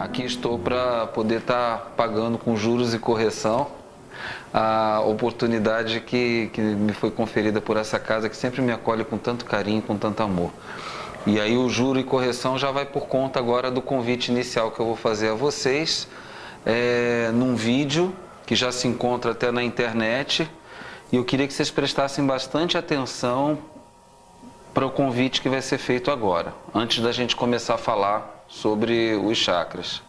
Aqui estou para poder estar pagando com juros e correção a oportunidade que me foi conferida por essa casa, que sempre me acolhe com tanto carinho, com tanto amor. E aí o juro e correção já vai por conta agora do convite inicial que eu vou fazer a vocês, num vídeo que já se encontra até na internet, e eu queria que vocês prestassem bastante atenção para o convite que vai ser feito agora, antes da gente começar a falar sobre os chakras.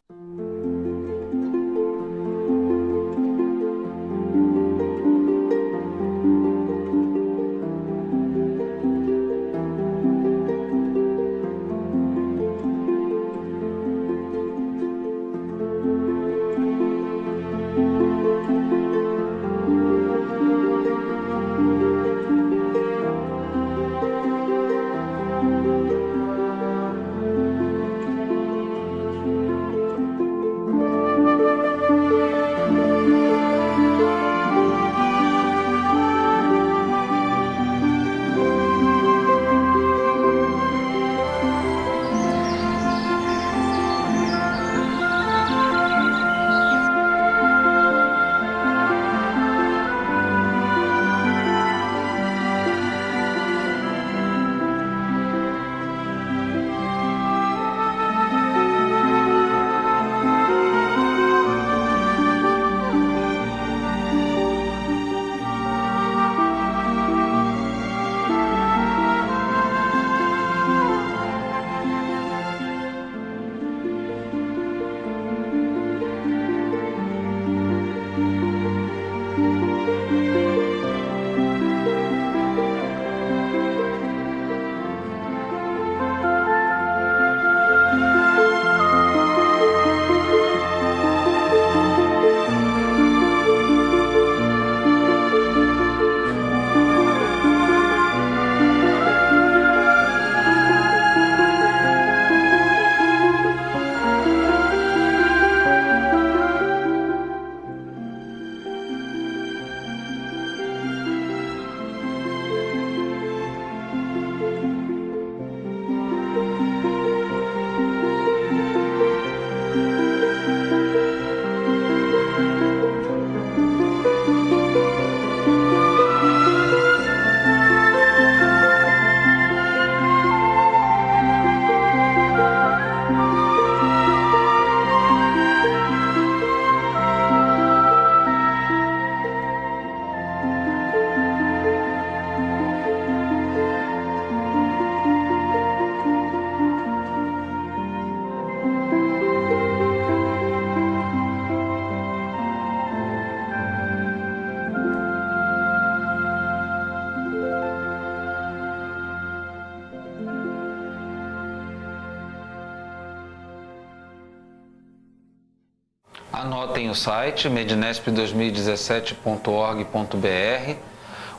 Anotem o site mednesp2017.org.br.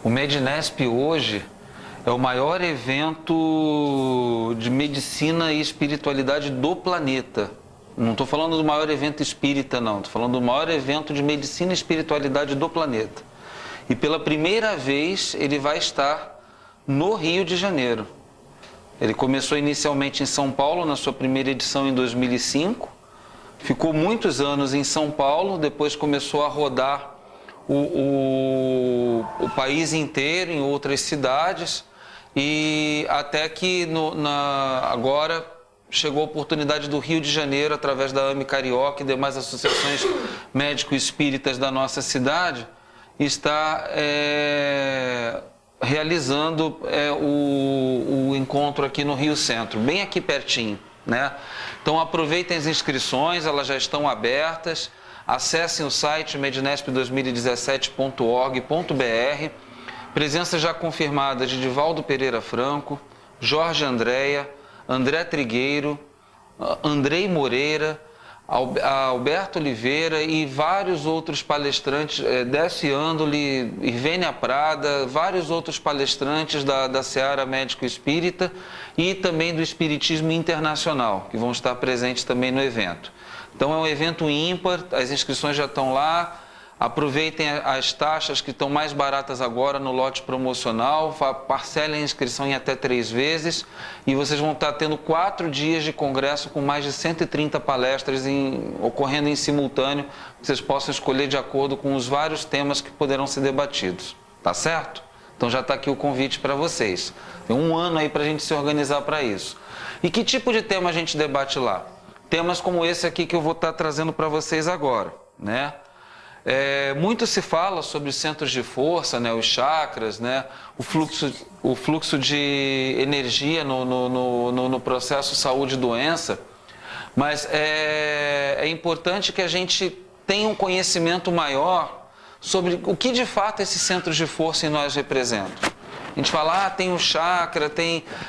O Mednesp hoje é o maior evento de medicina e espiritualidade do planeta. Não estou falando do maior evento espírita, não. Estou falando do maior evento de medicina e espiritualidade do planeta. E pela primeira vez ele vai estar no Rio de Janeiro. Ele começou inicialmente em São Paulo, na sua primeira edição em 2005. Ficou muitos anos em São Paulo, depois começou a rodar o país inteiro, em outras cidades, e até que agora chegou a oportunidade do Rio de Janeiro, através da AME Carioca e demais associações médico-espíritas da nossa cidade, está realizando o encontro aqui no Rio Centro, bem aqui pertinho, né? Então aproveitem as inscrições, elas já estão abertas. Acessem o site mednesp2017.org.br. Presença já confirmada de Divaldo Pereira Franco, Jorge Andréa, André Trigueiro, Andrei Moreira, Alberto Oliveira e vários outros palestrantes, Décio Andoli, Irvênia Prada, vários outros palestrantes da Seara Médico Espírita e também do Espiritismo Internacional, que vão estar presentes também no evento. Então é um evento ímpar, as inscrições já estão lá, Aproveitem as taxas que estão mais baratas agora no lote promocional, parcelem a inscrição em até 3 vezes e vocês vão estar tendo 4 dias de congresso com mais de 130 palestras ocorrendo em simultâneo, que vocês possam escolher de acordo com os vários temas que poderão ser debatidos, tá certo? Então já está aqui o convite para vocês. Tem um ano aí para a gente se organizar para isso. E que tipo de tema a gente debate lá? Temas como esse aqui que eu vou estar trazendo para vocês agora, né? Muito se fala sobre os centros de força, né, os chakras, né, o fluxo de energia no processo saúde e doença, mas é importante que a gente tenha um conhecimento maior sobre o que de fato esses centros de força em nós representam. A gente fala, tem o chakra,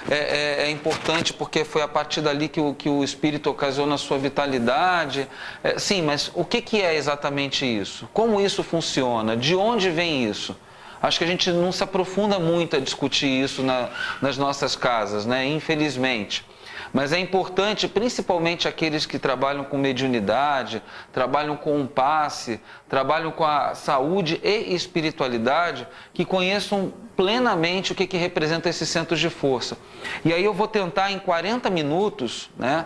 é importante porque foi a partir dali que o espírito ocasiona a sua vitalidade. Sim, mas o que é exatamente isso? Como isso funciona? De onde vem isso? Acho que a gente não se aprofunda muito a discutir isso nas nossas casas, né? Infelizmente. Mas é importante, principalmente aqueles que trabalham com mediunidade, trabalham com um passe, trabalham com a saúde e espiritualidade, que conheçam plenamente o que representa esses centros de força. E aí eu vou tentar em 40 minutos, né,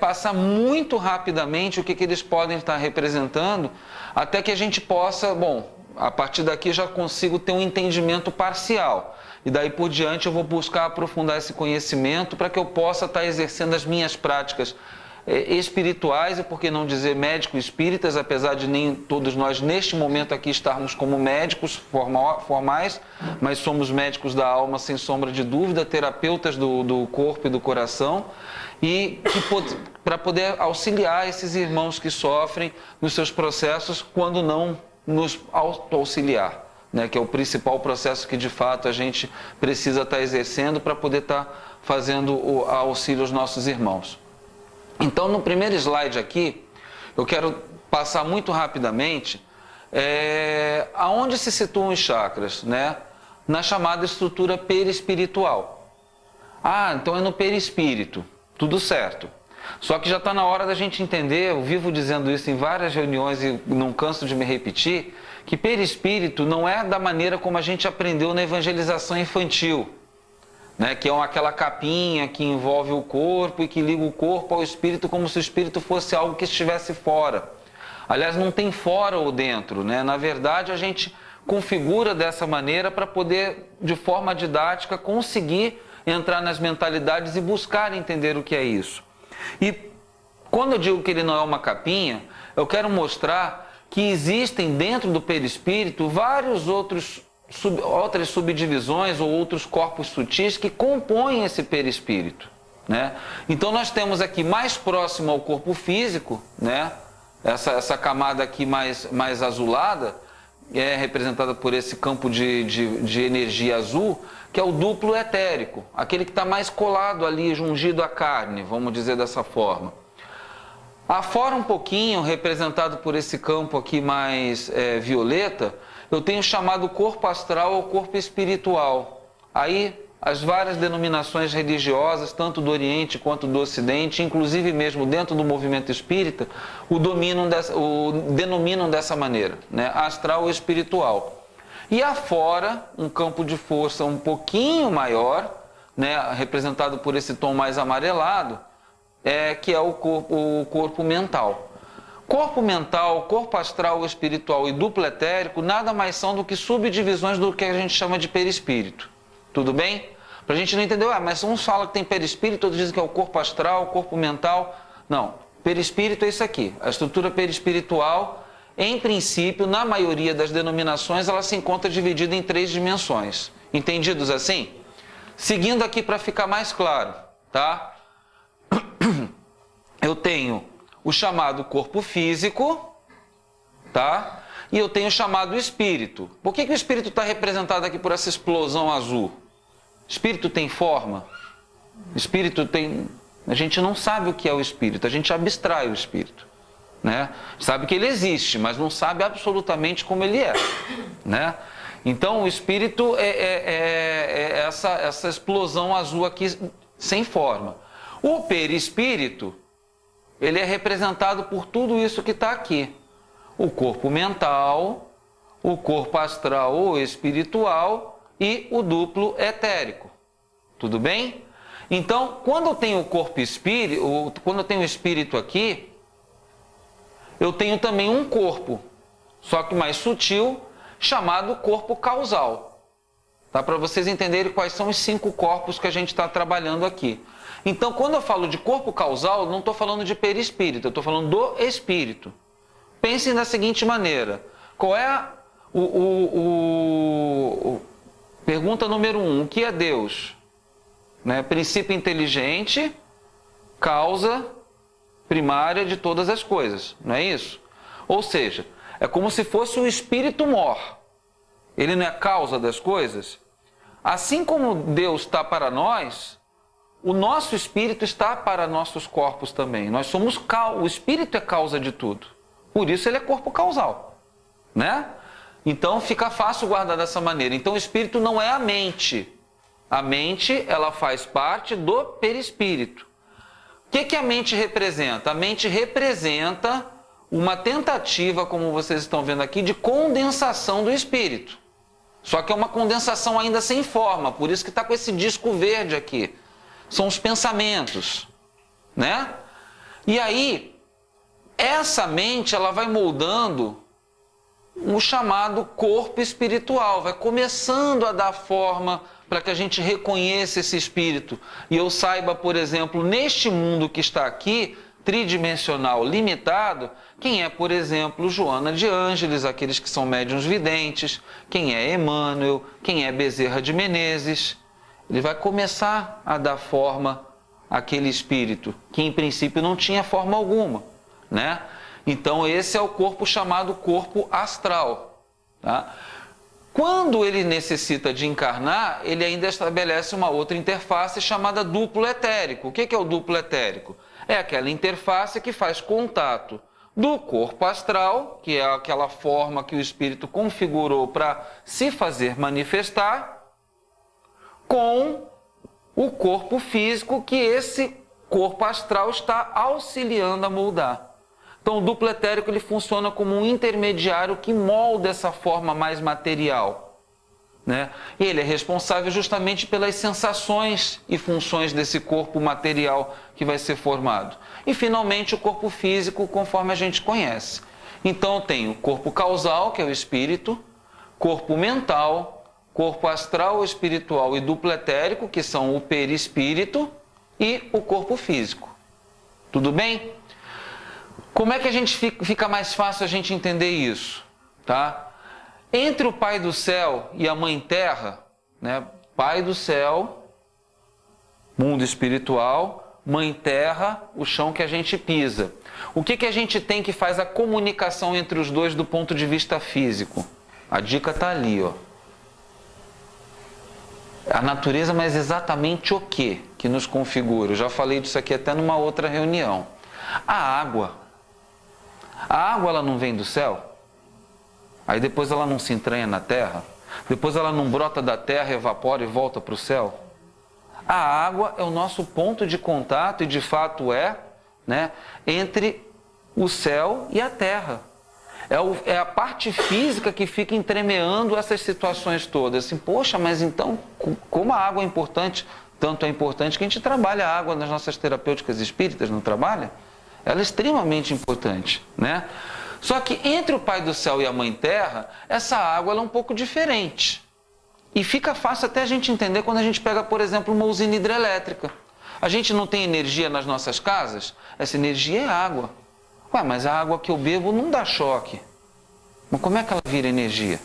passar muito rapidamente o que eles podem estar representando, até que a gente possa, a partir daqui já consigo ter um entendimento parcial. E daí por diante eu vou buscar aprofundar esse conhecimento para que eu possa estar exercendo as minhas práticas espirituais, e por que não dizer médico-espíritas, apesar de nem todos nós neste momento aqui estarmos como médicos formais, mas somos médicos da alma sem sombra de dúvida, terapeutas do corpo e do coração, e para poder auxiliar esses irmãos que sofrem nos seus processos quando não nos auxiliar. Né, que é o principal processo que de fato a gente precisa estar exercendo para poder estar fazendo o auxílio aos nossos irmãos. Então, no primeiro slide aqui, eu quero passar muito rapidamente aonde se situam os chakras, né, na chamada estrutura perispiritual. Então é no perispírito, tudo certo. Só que já está na hora da gente entender, eu vivo dizendo isso em várias reuniões e não canso de me repetir, que perispírito não é da maneira como a gente aprendeu na evangelização infantil, né? Que é aquela capinha que envolve o corpo e que liga o corpo ao espírito como se o espírito fosse algo que estivesse fora. Aliás, não tem fora ou dentro, né? Na verdade, a gente configura dessa maneira para poder, de forma didática, conseguir entrar nas mentalidades e buscar entender o que é isso. E quando eu digo que ele não é uma capinha, eu quero mostrar que existem dentro do perispírito vários outras subdivisões ou outros corpos sutis que compõem esse perispírito, né? Então nós temos aqui mais próximo ao corpo físico, né? Essa camada aqui mais azulada é representada por esse campo de energia azul, que é o duplo etérico, aquele que está mais colado ali, jungido à carne, vamos dizer dessa forma. Afora um pouquinho, representado por esse campo aqui mais violeta, eu tenho chamado corpo astral ou corpo espiritual. Aí as várias denominações religiosas, tanto do Oriente quanto do Ocidente, inclusive mesmo dentro do movimento espírita, o denominam dessa maneira, né? Astral ou espiritual. E afora, um campo de força um pouquinho maior, né? Representado por esse tom mais amarelado, que é o corpo mental. Corpo mental, corpo astral, espiritual e duplo etérico nada mais são do que subdivisões do que a gente chama de perispírito. Tudo bem? Para a gente não entender, mas uns falam que tem perispírito, outros dizem que é o corpo astral, o corpo mental. Não, perispírito é isso aqui. A estrutura perispiritual, em princípio, na maioria das denominações, ela se encontra dividida em 3 dimensões. Entendidos assim? Seguindo aqui para ficar mais claro, tá? Eu tenho o chamado corpo físico, tá? E eu tenho o chamado espírito. Por que o espírito está representado aqui por essa explosão azul? Espírito tem forma? Espírito tem... A gente não sabe o que é o espírito, a gente abstrai o espírito, né? Sabe que ele existe, mas não sabe absolutamente como ele é, né? Então o espírito é essa explosão azul aqui sem forma. O perispírito, ele é representado por tudo isso que está aqui. o corpo mental, o corpo astral ou espiritual e o duplo etérico. Tudo bem? Então, quando eu tenho o corpo espírito, quando eu tenho o espírito aqui, eu tenho também um corpo, só que mais sutil, chamado corpo causal. Tá? Para vocês entenderem quais são os 5 corpos que a gente está trabalhando aqui. Então, quando eu falo de corpo causal, eu não estou falando de perispírito, eu estou falando do espírito. Pensem da seguinte maneira: qual é pergunta número 1, o que é Deus? Né? Princípio inteligente, causa primária de todas as coisas, não é isso? Ou seja, é como se fosse o espírito mor. Ele não é causa das coisas? Assim como Deus está para nós, o nosso espírito está para nossos corpos também. Nós somos o espírito é causa de tudo. Por isso ele é corpo causal, né? Então fica fácil guardar dessa maneira. Então o espírito não é a mente. A mente, ela faz parte do perispírito. O que a mente representa? A mente representa uma tentativa, como vocês estão vendo aqui, de condensação do espírito. Só que é uma condensação ainda sem forma, por isso que está com esse disco verde aqui. São os pensamentos, né? E aí, essa mente, ela vai moldando o chamado corpo espiritual, vai começando a dar forma para que a gente reconheça esse espírito. E eu saiba, por exemplo, neste mundo que está aqui, tridimensional, limitado, quem é, por exemplo, Joana de Ângeles, aqueles que são médiuns videntes, quem é Emmanuel, quem é Bezerra de Menezes. Ele vai começar a dar forma àquele espírito, que em princípio não tinha forma alguma, né? Então esse é o corpo chamado corpo astral, tá? Quando ele necessita de encarnar, ele ainda estabelece uma outra interface chamada duplo etérico. O que é o duplo etérico? É aquela interface que faz contato do corpo astral, que é aquela forma que o espírito configurou para se fazer manifestar, com o corpo físico que esse corpo astral está auxiliando a moldar. Então o duplo etérico ele funciona como um intermediário que molda essa forma mais material, né? E ele é responsável justamente pelas sensações e funções desse corpo material que vai ser formado. E finalmente o corpo físico, conforme a gente conhece. Então eu tenho corpo causal, que é o espírito, corpo mental, corpo astral, espiritual e duplo etérico, que são o perispírito, e o corpo físico. Tudo bem? Como é que a gente fica mais fácil a gente entender isso? Tá? Entre o Pai do Céu e a Mãe Terra, né? Pai do Céu, mundo espiritual, Mãe Terra, o chão que a gente pisa. O que a gente tem que faz a comunicação entre os dois do ponto de vista físico? A dica está ali, ó. A natureza, mas exatamente o que nos configura? Eu já falei disso aqui até numa outra reunião. A água. A água, ela não vem do céu? Aí depois ela não se entranha na terra? Depois ela não brota da terra, evapora e volta para o céu? A água é o nosso ponto de contato e de fato né, entre o céu e a terra. É a parte física que fica entremeando essas situações todas. Assim, poxa, mas então, como a água é importante, tanto é importante que a gente trabalha a água nas nossas terapêuticas espíritas, não trabalha? Ela é extremamente importante, né? Só que entre o Pai do Céu e a Mãe Terra, essa água ela é um pouco diferente. E fica fácil até a gente entender quando a gente pega, por exemplo, uma usina hidrelétrica. A gente não tem energia nas nossas casas? Essa energia é água. Ué, mas a água que eu bebo não dá choque. Mas como é que ela vira energia?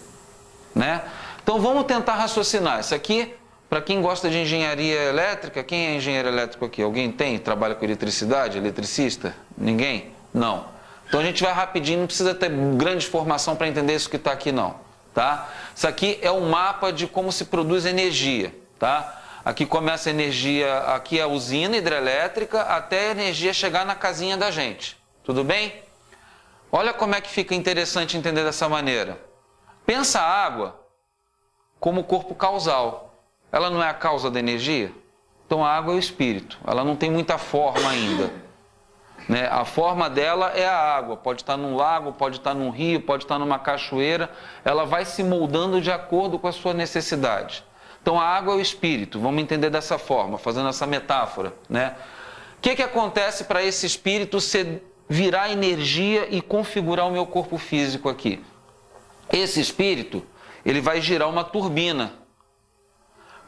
Né? Então vamos tentar raciocinar. Isso aqui, para quem gosta de engenharia elétrica, quem é engenheiro elétrico aqui? Alguém tem? Trabalha com eletricidade? Eletricista? Ninguém? Não. Então a gente vai rapidinho, não precisa ter grande formação para entender isso que está aqui não. Tá? Isso aqui é um mapa de como se produz energia. Tá? Aqui começa a energia, aqui é a usina hidrelétrica, até a energia chegar na casinha da gente. Tudo bem? Olha como é que fica interessante entender dessa maneira. Pensa a água como corpo causal. Ela não é a causa da energia? Então a água é o espírito. Ela não tem muita forma ainda. né? A forma dela é a água, pode estar num lago, pode estar num rio, pode estar numa cachoeira, ela vai se moldando de acordo com a sua necessidade. Então a água é o espírito, vamos entender dessa forma, fazendo essa metáfora, né? O que acontece para esse espírito virar energia e configurar o meu corpo físico aqui? Esse espírito, ele vai girar uma turbina.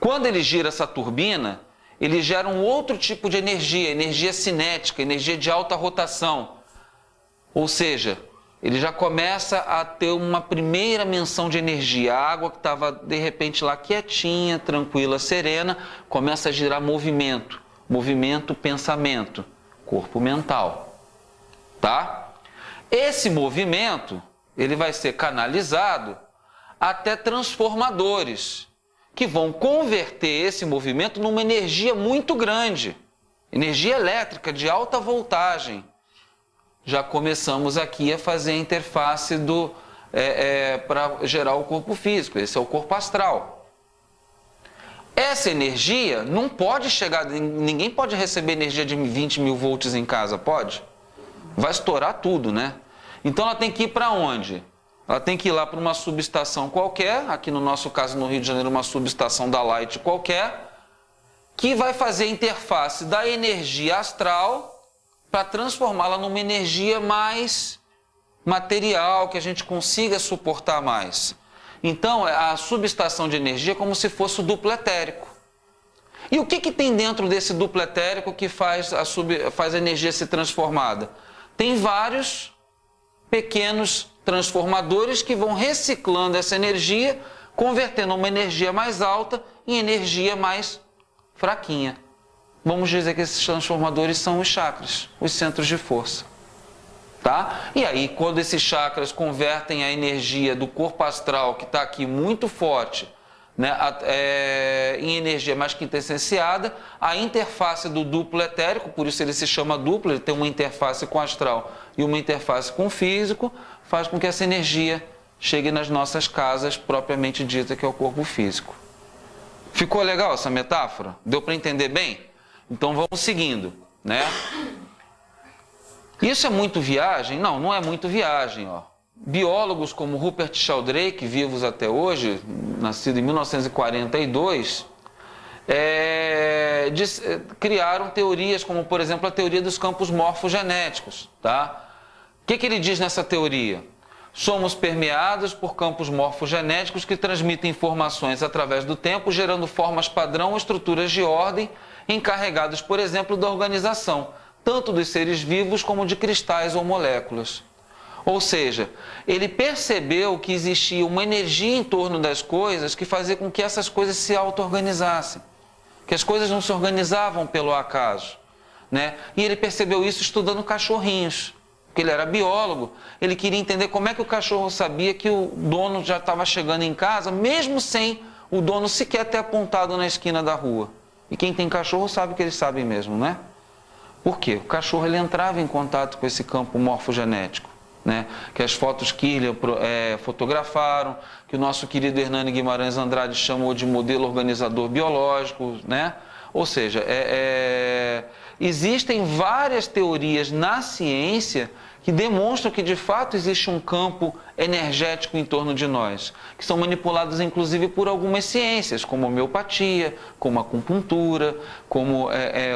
Quando ele gira essa turbina, ele gera um outro tipo de energia cinética, energia de alta rotação. Ou seja, ele já começa a ter uma primeira menção de energia. A água que estava, de repente, lá quietinha, tranquila, serena, começa a girar movimento. Movimento, pensamento, corpo mental. Tá? Esse movimento, ele vai ser canalizado até transformadores, que vão converter esse movimento numa energia muito grande, energia elétrica de alta voltagem. Já começamos aqui a fazer a interface para gerar o corpo físico, esse é o corpo astral. Essa energia não pode chegar, ninguém pode receber energia de 20 mil volts em casa, pode? Vai estourar tudo, né? Então ela tem que ir para onde? Ela tem que ir lá para uma subestação qualquer, aqui no nosso caso no Rio de Janeiro, uma subestação da Light qualquer, que vai fazer a interface da energia astral para transformá-la numa energia mais material, que a gente consiga suportar mais. Então, a subestação de energia é como se fosse o duplo etérico. E o que tem dentro desse duplo etérico que faz a energia ser transformada? Tem vários pequenos transformadores que vão reciclando essa energia, convertendo uma energia mais alta em energia mais fraquinha. Vamos dizer que esses transformadores são os chakras, os centros de força. Tá? E aí, quando esses chakras convertem a energia do corpo astral, que está aqui muito forte, né, em energia mais quintessenciada, a interface do duplo etérico, por isso ele se chama duplo, ele tem uma interface com o astral e uma interface com o físico, faz com que essa energia chegue nas nossas casas, propriamente dita, que é o corpo físico. Ficou legal essa metáfora? Deu para entender bem? Então vamos seguindo, né? Isso é muito viagem? Não, não é muito viagem, ó. Biólogos como Rupert Sheldrake, vivos até hoje, nascido em 1942, criaram teorias como, por exemplo, a teoria dos campos morfogenéticos. Tá? O que ele diz nessa teoria? Somos permeados por campos morfogenéticos que transmitem informações através do tempo, gerando formas padrão ou estruturas de ordem, encarregados, por exemplo, da organização, tanto dos seres vivos como de cristais ou moléculas. Ou seja, ele percebeu que existia uma energia em torno das coisas que fazia com que essas coisas se auto-organizassem, que as coisas não se organizavam pelo acaso, né? E ele percebeu isso estudando cachorrinhos, porque ele era biólogo, ele queria entender como é que o cachorro sabia que o dono já estava chegando em casa, mesmo sem o dono sequer ter apontado na esquina da rua. E quem tem cachorro sabe que eles sabem mesmo, né? Por quê? O cachorro ele entrava em contato com esse campo morfogenético, né? Que as fotos Kirlian fotografaram, que o nosso querido Hernani Guimarães Andrade chamou de modelo organizador biológico, né? Ou seja, existem várias teorias na ciência que demonstram que de fato existe um campo energético em torno de nós, que são manipulados inclusive por algumas ciências, como a homeopatia, como a acupuntura, como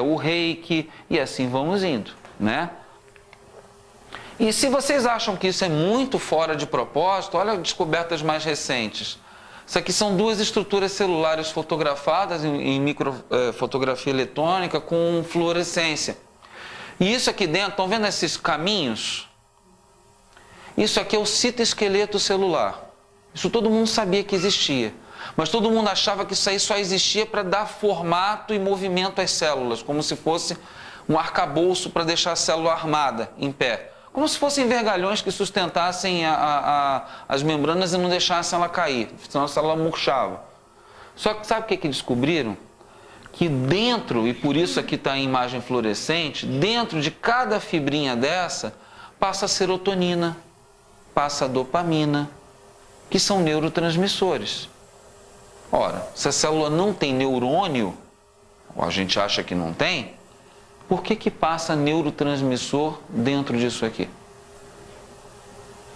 o reiki, e assim vamos indo, né? E se vocês acham que isso é muito fora de propósito, olha as descobertas mais recentes. Isso aqui são duas estruturas celulares fotografadas em microfotografia eletrônica com fluorescência. E isso aqui dentro, estão vendo esses caminhos? Isso aqui é o citoesqueleto celular. Isso todo mundo sabia que existia. Mas todo mundo achava que isso aí só existia para dar formato e movimento às células, como se fosse um arcabouço para deixar a célula armada, em pé. Como se fossem vergalhões que sustentassem as membranas e não deixassem ela cair, senão a célula murchava. Só que sabe o que descobriram? Que dentro, e por isso aqui está a imagem fluorescente, dentro de cada fibrinha dessa, passa a serotonina, passa a dopamina, que são neurotransmissores. Ora, se a célula não tem neurônio, ou a gente acha que não tem, Por que passa neurotransmissor dentro disso aqui?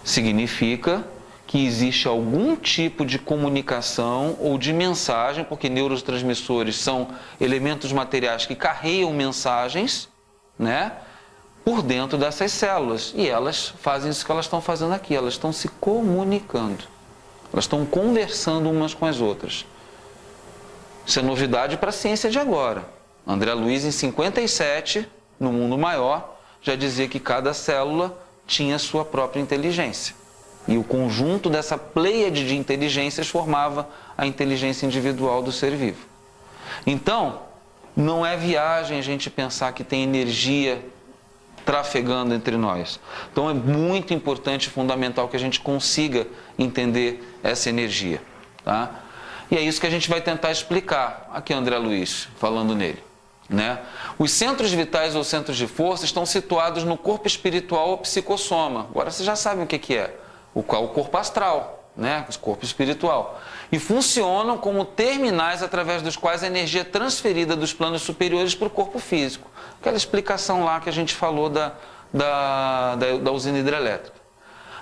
Significa que existe algum tipo de comunicação ou de mensagem, porque neurotransmissores são elementos materiais que carregam mensagens, né, por dentro dessas células. E elas fazem isso que elas estão fazendo aqui, elas estão se comunicando, elas estão conversando umas com as outras. Isso é novidade para a ciência de agora. André Luiz, em 57, no mundo maior, já dizia que cada célula tinha sua própria inteligência. E o conjunto dessa pleiade de inteligências formava a inteligência individual do ser vivo. Então, não é viagem a gente pensar que tem energia trafegando entre nós. Então, é muito importante e fundamental que a gente consiga entender essa energia. Tá? E é isso que a gente vai tentar explicar aqui, André Luiz, falando nele. Né? Os centros vitais ou centros de força estão situados no corpo espiritual ou psicossoma. Agora você já sabe o que é. O corpo astral, né? O corpo espiritual. E funcionam como terminais através dos quais a energia é transferida dos planos superiores para o corpo físico. Aquela explicação lá que a gente falou da usina hidrelétrica.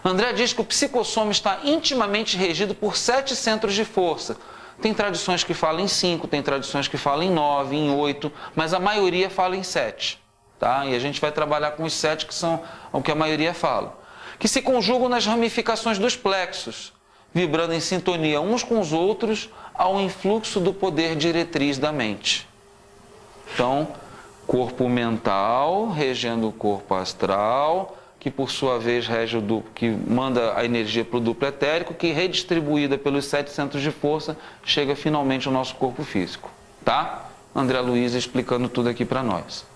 André diz que o psicossoma está intimamente regido por 7 centros de força. Tem tradições que falam em 5, tem tradições que falam em 9, em 8, mas a maioria fala em 7. Tá? E a gente vai trabalhar com os 7 que são o que a maioria fala. Que se conjugam nas ramificações dos plexos, vibrando em sintonia uns com os outros ao influxo do poder diretriz da mente. Então, corpo mental regendo o corpo astral, que por sua vez rege que manda a energia para o duplo etérico, que redistribuída pelos 7 centros de força, chega finalmente ao nosso corpo físico. Tá? André Luiz explicando tudo aqui para nós.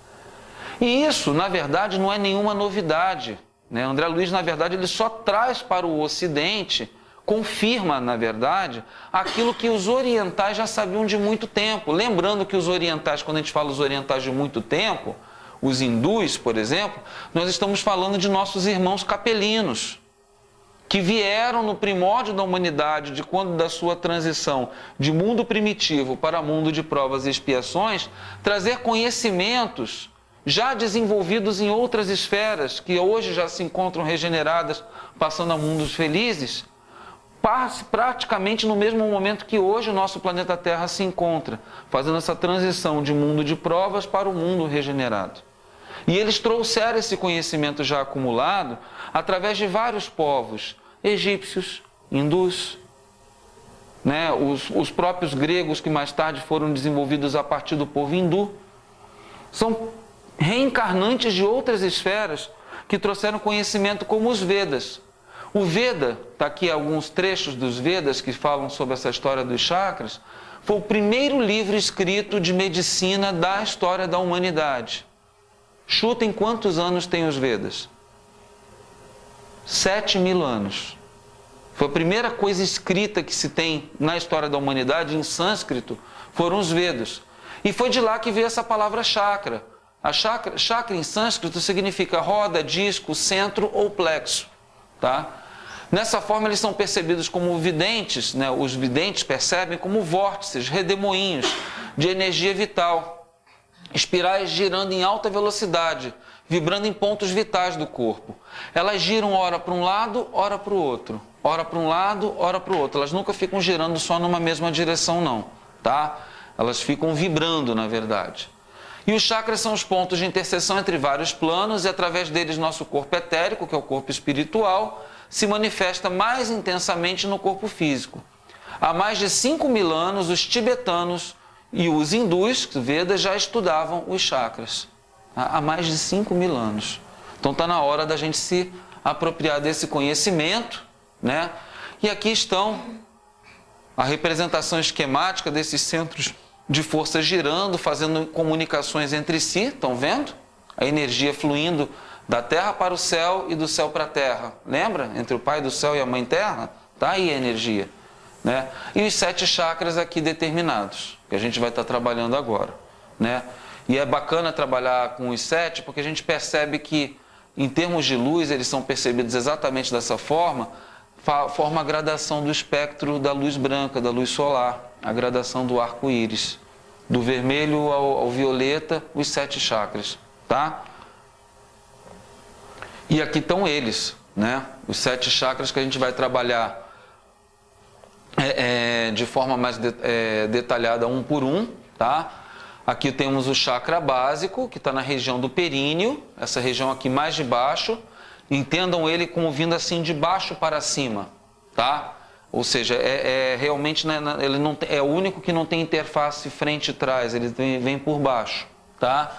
E isso, na verdade, não é nenhuma novidade. Né? André Luiz, na verdade, ele só traz para o Ocidente, confirma, na verdade, aquilo que os orientais já sabiam de muito tempo. Lembrando que os orientais, quando a gente fala os orientais de muito tempo, os hindus, por exemplo, nós estamos falando de nossos irmãos capelinos, que vieram no primórdio da humanidade, de quando da sua transição de mundo primitivo para mundo de provas e expiações, trazer conhecimentos já desenvolvidos em outras esferas, que hoje já se encontram regeneradas, passando a mundos felizes, praticamente no mesmo momento que hoje o nosso planeta Terra se encontra, fazendo essa transição de mundo de provas para o mundo regenerado. E eles trouxeram esse conhecimento já acumulado através de vários povos, egípcios, hindus, né? Os próprios gregos que mais tarde foram desenvolvidos a partir do povo hindu, são reencarnantes de outras esferas que trouxeram conhecimento como os Vedas. O Veda, está aqui alguns trechos dos Vedas que falam sobre essa história dos chakras, foi o primeiro livro escrito de medicina da história da humanidade. Chutem quantos anos tem os Vedas? 7.000 anos. Foi a primeira coisa escrita que se tem na história da humanidade em sânscrito, foram os Vedas. E foi de lá que veio essa palavra chakra. A chakra em sânscrito significa roda, disco, centro ou plexo. Tá? Nessa forma eles são percebidos como videntes, né? Os videntes percebem como vórtices, redemoinhos de energia vital. Espirais girando em alta velocidade, vibrando em pontos vitais do corpo. Elas giram ora para um lado, ora para o outro. Ora para um lado, ora para o outro. Elas nunca ficam girando só numa mesma direção, não. Tá? Elas ficam vibrando, na verdade. E os chakras são os pontos de interseção entre vários planos e através deles nosso corpo etérico, que é o corpo espiritual, se manifesta mais intensamente no corpo físico. Há mais de 5.000 anos, os tibetanos e os hindus, Vedas, já estudavam os chakras. Há mais de 5.000 anos. Então está na hora da gente se apropriar desse conhecimento, né? E aqui estão a representação esquemática desses centros de força girando, fazendo comunicações entre si, estão vendo? A energia fluindo da terra para o céu e do céu para a terra. Lembra? Entre o Pai do Céu e a Mãe Terra? Está aí a energia. Né? E os 7 chakras aqui determinados, que a gente vai estar trabalhando agora. Né? E é bacana trabalhar com os 7, porque a gente percebe que, em termos de luz, eles são percebidos exatamente dessa forma, forma a gradação do espectro da luz branca, da luz solar, a gradação do arco-íris, do vermelho ao violeta, os 7 chakras, tá? E aqui estão eles, né? Os 7 chakras que a gente vai trabalhar de forma mais detalhada, um por um, tá? Aqui temos o chakra básico, que está na região do períneo, essa região aqui mais de baixo. Entendam ele como vindo assim de baixo para cima, tá? Ou seja, realmente, né, ele não é o único que não tem interface frente e trás, ele vem por baixo, tá?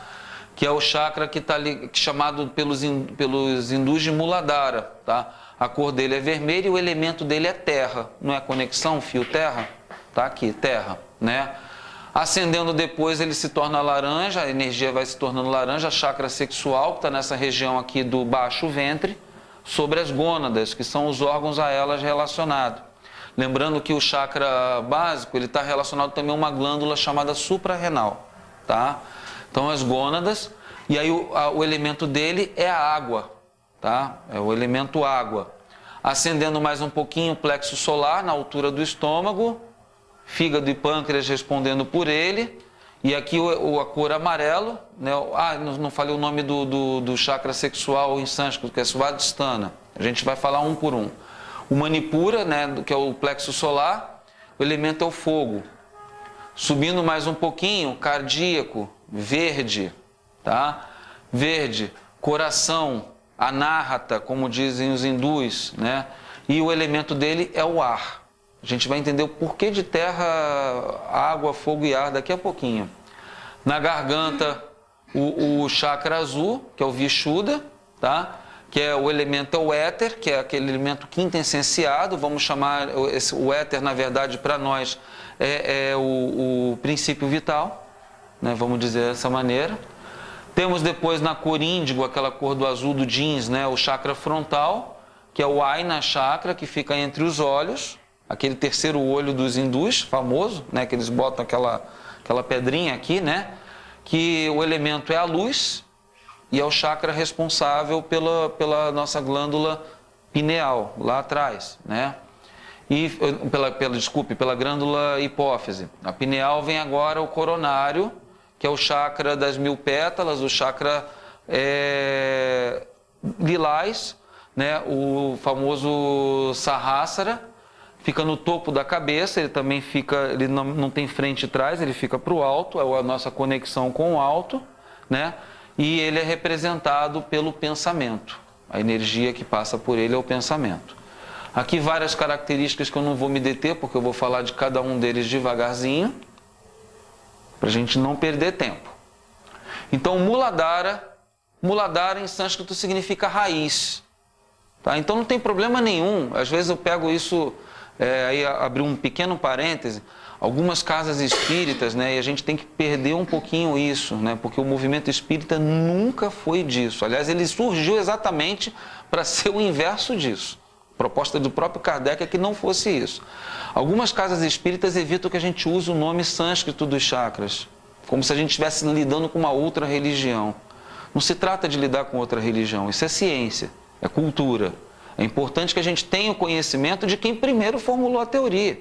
Que é o chakra que está ali, chamado pelos hindus de Muladhara, tá? A cor dele é vermelha e o elemento dele é terra, não é conexão, fio terra? Tá aqui, terra, né? Acendendo depois ele se torna laranja, a energia vai se tornando laranja, chakra sexual, que está nessa região aqui do baixo ventre, sobre as gônadas, que são os órgãos a elas relacionados. Lembrando que o chakra básico, ele está relacionado também a uma glândula chamada suprarrenal, tá? Então as gônadas, e aí o elemento dele é a água, tá? É o elemento água. Acendendo mais um pouquinho o plexo solar, na altura do estômago, fígado e pâncreas respondendo por ele, e aqui a cor amarelo, né? Não falei o nome do chakra sexual em sânscrito, que é Svadhisthana. A gente vai falar um por um. O Manipura, né, que é o plexo solar, o elemento é o fogo. Subindo mais um pouquinho, cardíaco, verde, tá? Verde, coração, anahata, como dizem os hindus, né? E o elemento dele é o ar. A gente vai entender o porquê de terra, água, fogo e ar daqui a pouquinho. Na garganta, o chakra azul, que é o Vishuddha, tá? Que é o elemento o éter, que é aquele elemento quinto essenciado, vamos chamar o éter, na verdade, para nós, o princípio vital, né? Vamos dizer dessa maneira. Temos depois na cor índigo, aquela cor do azul do jeans, né? O chakra frontal, que é o Ajna chakra, que fica entre os olhos, aquele terceiro olho dos hindus, famoso, né? Que eles botam aquela pedrinha aqui, né? Que o elemento é a luz e é o chakra responsável pela nossa glândula pineal, lá atrás, né? E pela glândula hipófise. A pineal vem agora o coronário, que é o chakra das 1000 pétalas, o chakra lilás, né? O famoso Sahasrara, fica no topo da cabeça, ele também fica, ele não tem frente e trás, ele fica para o alto, é a nossa conexão com o alto, né? E ele é representado pelo pensamento. A energia que passa por ele é o pensamento. Aqui várias características que eu não vou me deter, porque eu vou falar de cada um deles devagarzinho, para a gente não perder tempo. Então, Muladhara em sânscrito significa raiz. Tá? Então não tem problema nenhum, às vezes eu pego isso, aí abri um pequeno parêntese, algumas casas espíritas, né, e a gente tem que perder um pouquinho isso, né, porque o movimento espírita nunca foi disso. Aliás, ele surgiu exatamente para ser o inverso disso. A proposta do próprio Kardec é que não fosse isso. Algumas casas espíritas evitam que a gente use o nome sânscrito dos chakras, como se a gente estivesse lidando com uma outra religião. Não se trata de lidar com outra religião, isso é ciência, é cultura. É importante que a gente tenha o conhecimento de quem primeiro formulou a teoria.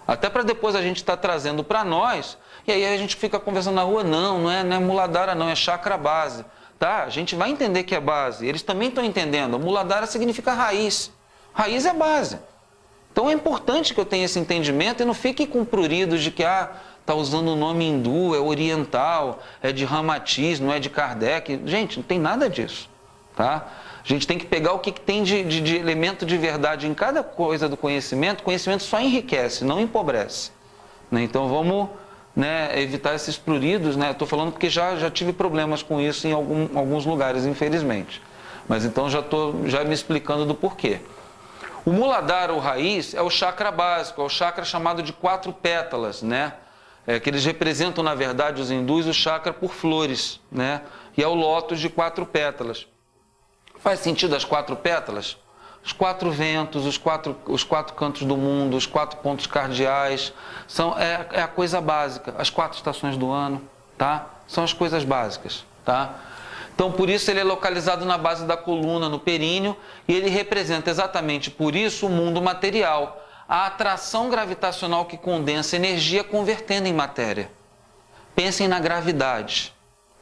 Até para depois a gente estar trazendo para nós, e aí a gente fica conversando na rua, não é Muladhara não, é chakra base. Tá? A gente vai entender que é base, eles também estão entendendo. Muladhara significa raiz. Raiz é base. Então é importante que eu tenha esse entendimento e não fique com pruridos de que está usando o nome hindu, é oriental, é de Ramatiz, não é de Kardec. Gente, não tem nada disso. Tá? A gente tem que pegar o que tem de elemento de verdade em cada coisa do conhecimento. O conhecimento só enriquece, não empobrece. Né? Então vamos, né, evitar esses pruridos. Né? Estou falando porque já tive problemas com isso em alguns lugares, infelizmente. Mas então já estou me explicando do porquê. O Muladhara, ou raiz, é o chakra básico, é o chakra chamado de 4 pétalas, né? Que eles representam, na verdade, os hindus, o chakra por flores, né? E é o lótus de 4 pétalas. Faz sentido as 4 pétalas? Os 4 ventos, os quatro cantos do mundo, os 4 pontos cardeais, é a coisa básica. As 4 estações do ano, tá? São as coisas básicas, tá? Então, por isso ele é localizado na base da coluna, no períneo, e ele representa exatamente por isso o mundo material, a atração gravitacional que condensa energia convertendo em matéria. pensem na gravidade,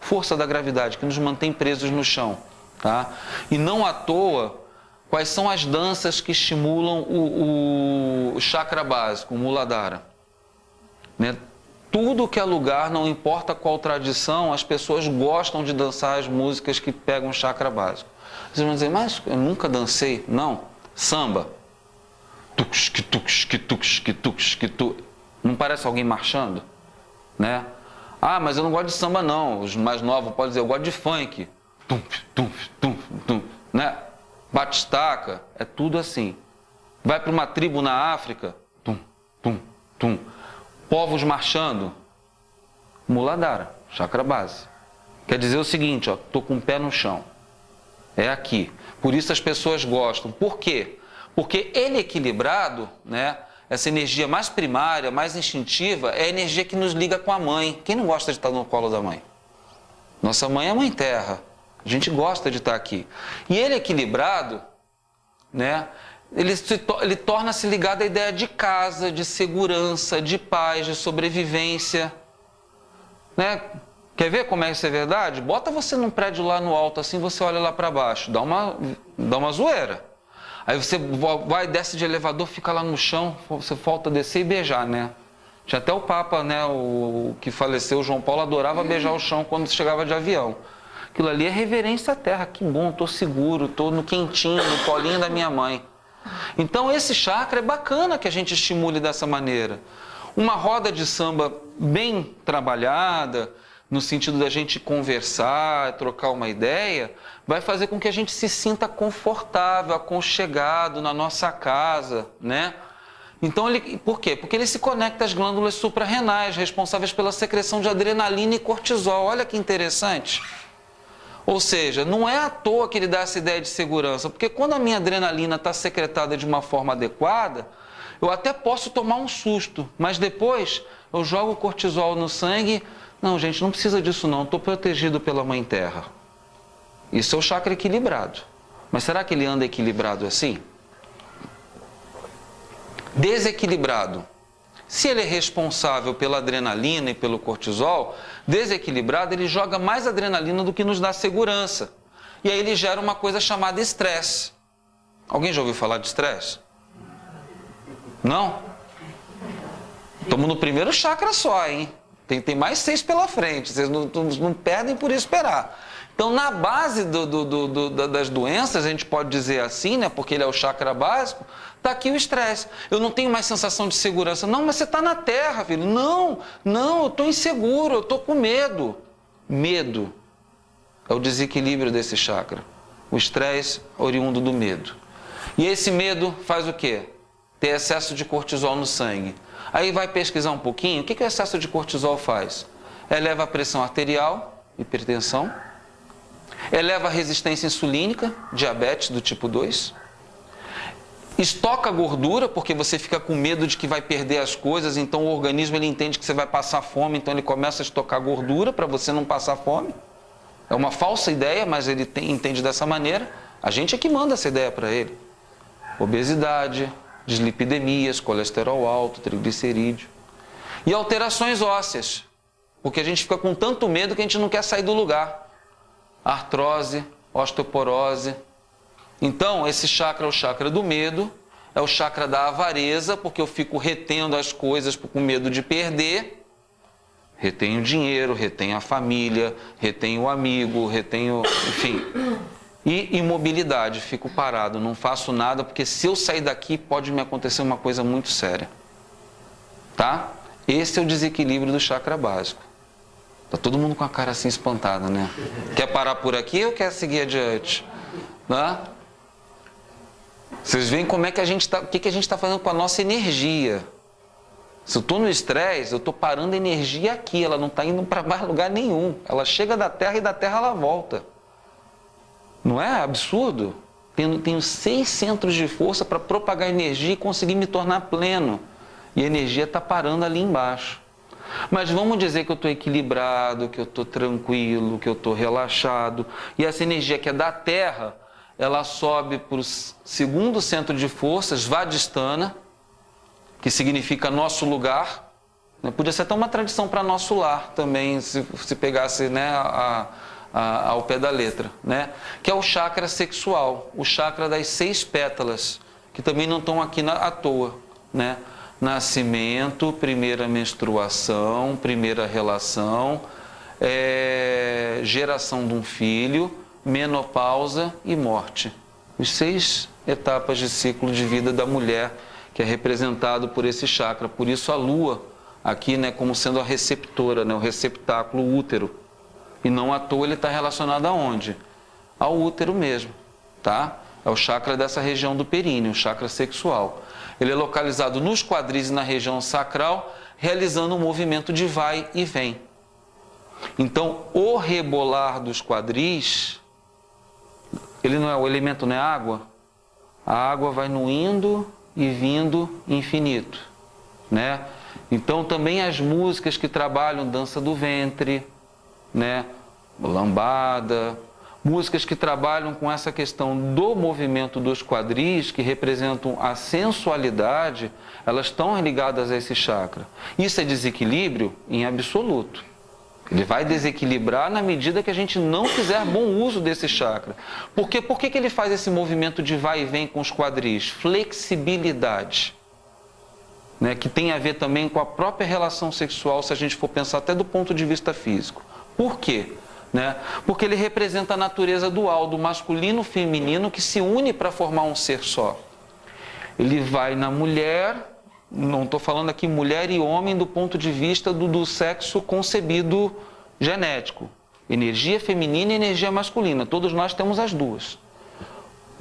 força da gravidade que nos mantém presos no chão, tá? E não à toa, quais são as danças que estimulam o chakra básico, o Muladhara, né? Tudo que é lugar, não importa qual tradição, as pessoas gostam de dançar as músicas que pegam o chakra básico. Vocês vão dizer, mas eu nunca dancei. Não, samba. Não parece alguém marchando? Né? Ah, mas eu não gosto de samba não. Os mais novos podem dizer, eu gosto de funk. Né? Batistaca, é tudo assim. Vai para uma tribo na África, povos marchando, Muladhara, chakra base. Quer dizer o seguinte, ó, tô com o pé no chão. É aqui. Por isso as pessoas gostam. Por quê? Porque ele equilibrado, né? Essa energia mais primária, mais instintiva, é a energia que nos liga com a mãe. Quem não gosta de estar no colo da mãe? Nossa mãe é a Mãe Terra. A gente gosta de estar aqui. E ele equilibrado, né? Ele torna-se ligado à ideia de casa, de segurança, de paz, de sobrevivência. Né? Quer ver como é isso é verdade? Bota você num prédio lá no alto, assim você olha lá para baixo, dá uma zoeira. Aí você vai, desce de elevador, fica lá no chão, você falta descer e beijar, né? Tinha até o Papa, né, o que faleceu, o João Paulo, adorava beijar o chão quando chegava de avião. Aquilo ali é reverência à terra, que bom, estou seguro, estou no quentinho, no colinho da minha mãe. Então esse chakra é bacana que a gente estimule dessa maneira. Uma roda de samba bem trabalhada, no sentido da gente conversar, trocar uma ideia, vai fazer com que a gente se sinta confortável, aconchegado na nossa casa, né? Então, por quê? Porque ele se conecta às glândulas suprarrenais, responsáveis pela secreção de adrenalina e cortisol. Olha que interessante. Ou seja, não é à toa que ele dá essa ideia de segurança, porque quando a minha adrenalina está secretada de uma forma adequada, eu até posso tomar um susto, mas depois eu jogo o cortisol no sangue. Não, gente, não precisa disso não, estou protegido pela Mãe Terra. Isso é o chakra equilibrado. Mas será que ele anda equilibrado assim? Desequilibrado. Se ele é responsável pela adrenalina e pelo cortisol, desequilibrado, ele joga mais adrenalina do que nos dá segurança. E aí ele gera uma coisa chamada estresse. Alguém já ouviu falar de estresse? Não? Estamos no primeiro chakra só, hein? Tem mais 6 pela frente, vocês não perdem por esperar. Então, na base das doenças, a gente pode dizer assim, né? Porque ele é o chakra básico, está aqui o estresse. Eu não tenho mais sensação de segurança. Não, mas você está na Terra, filho. Não, eu estou inseguro, eu estou com medo. Medo é o desequilíbrio desse chakra. O estresse oriundo do medo. E esse medo faz o quê? Ter excesso de cortisol no sangue. Aí vai pesquisar um pouquinho, o que o excesso de cortisol faz? Eleva a pressão arterial, hipertensão, eleva a resistência insulínica, diabetes do tipo 2, estoca gordura, porque você fica com medo de que vai perder as coisas, então o organismo ele entende que você vai passar fome, então ele começa a estocar gordura para você não passar fome. É uma falsa ideia, mas ele entende dessa maneira. A gente é que manda essa ideia para ele. Obesidade, dislipidemias, colesterol alto, triglicerídeo. E alterações ósseas, porque a gente fica com tanto medo que a gente não quer sair do lugar. Artrose, osteoporose. Então, esse chakra é o chakra do medo, é o chakra da avareza, porque eu fico retendo as coisas com medo de perder. Retenho dinheiro, retenho a família, retenho o amigo, retenho, enfim. E imobilidade, fico parado, não faço nada, porque se eu sair daqui pode me acontecer uma coisa muito séria. Tá? Esse é o desequilíbrio do chakra básico. Tá todo mundo com a cara assim espantada, né? Quer parar por aqui ou quer seguir adiante? Né? Vocês veem como é que a gente está, o que a gente está fazendo com a nossa energia. Se eu estou no estresse, eu estou parando a energia aqui, ela não está indo para mais lugar nenhum. Ela chega da Terra e da Terra ela volta. Não é absurdo? Tenho 6 centros de força para propagar energia e conseguir me tornar pleno. E a energia está parando ali embaixo. Mas vamos dizer que eu estou equilibrado, que eu estou tranquilo, que eu estou relaxado. E essa energia que é da Terra, ela sobe para o segundo centro de forças, Svadhisthana, que significa nosso lugar, né? Podia ser até uma tradição para nosso lar também, se pegasse, né, ao pé da letra, né? Que é o chakra sexual, o chakra das 6 pétalas, que também não estão aqui à toa, né? Nascimento, primeira menstruação, primeira relação, geração de um filho, menopausa e morte. Os 6 etapas de ciclo de vida da mulher, que é representado por esse chakra. Por isso a lua aqui, né, como sendo a receptora, né, o receptáculo, o útero. E não à toa ele está relacionado aonde? Ao útero mesmo, tá? É o chakra dessa região do períneo, o chakra sexual. Ele é localizado nos quadris e na região sacral, realizando um movimento de vai e vem. Então, o rebolar dos quadris, ele não é, o elemento não é água? A água vai no indo e vindo infinito, né? Então, também as músicas que trabalham dança do ventre, né? Lambada, músicas que trabalham com essa questão do movimento dos quadris, que representam a sensualidade, elas estão ligadas a esse chakra. Isso é desequilíbrio em absoluto. Ele vai desequilibrar na medida que a gente não fizer bom uso desse chakra. Por que ele faz esse movimento de vai e vem com os quadris? Flexibilidade, né? Que tem a ver também com a própria relação sexual, se a gente for pensar até do ponto de vista físico. Por quê? Né? Porque ele representa a natureza dual, do masculino e feminino, que se une para formar um ser só. Ele vai na mulher, não estou falando aqui mulher e homem do ponto de vista do sexo concebido genético. Energia feminina e energia masculina, todos nós temos as duas.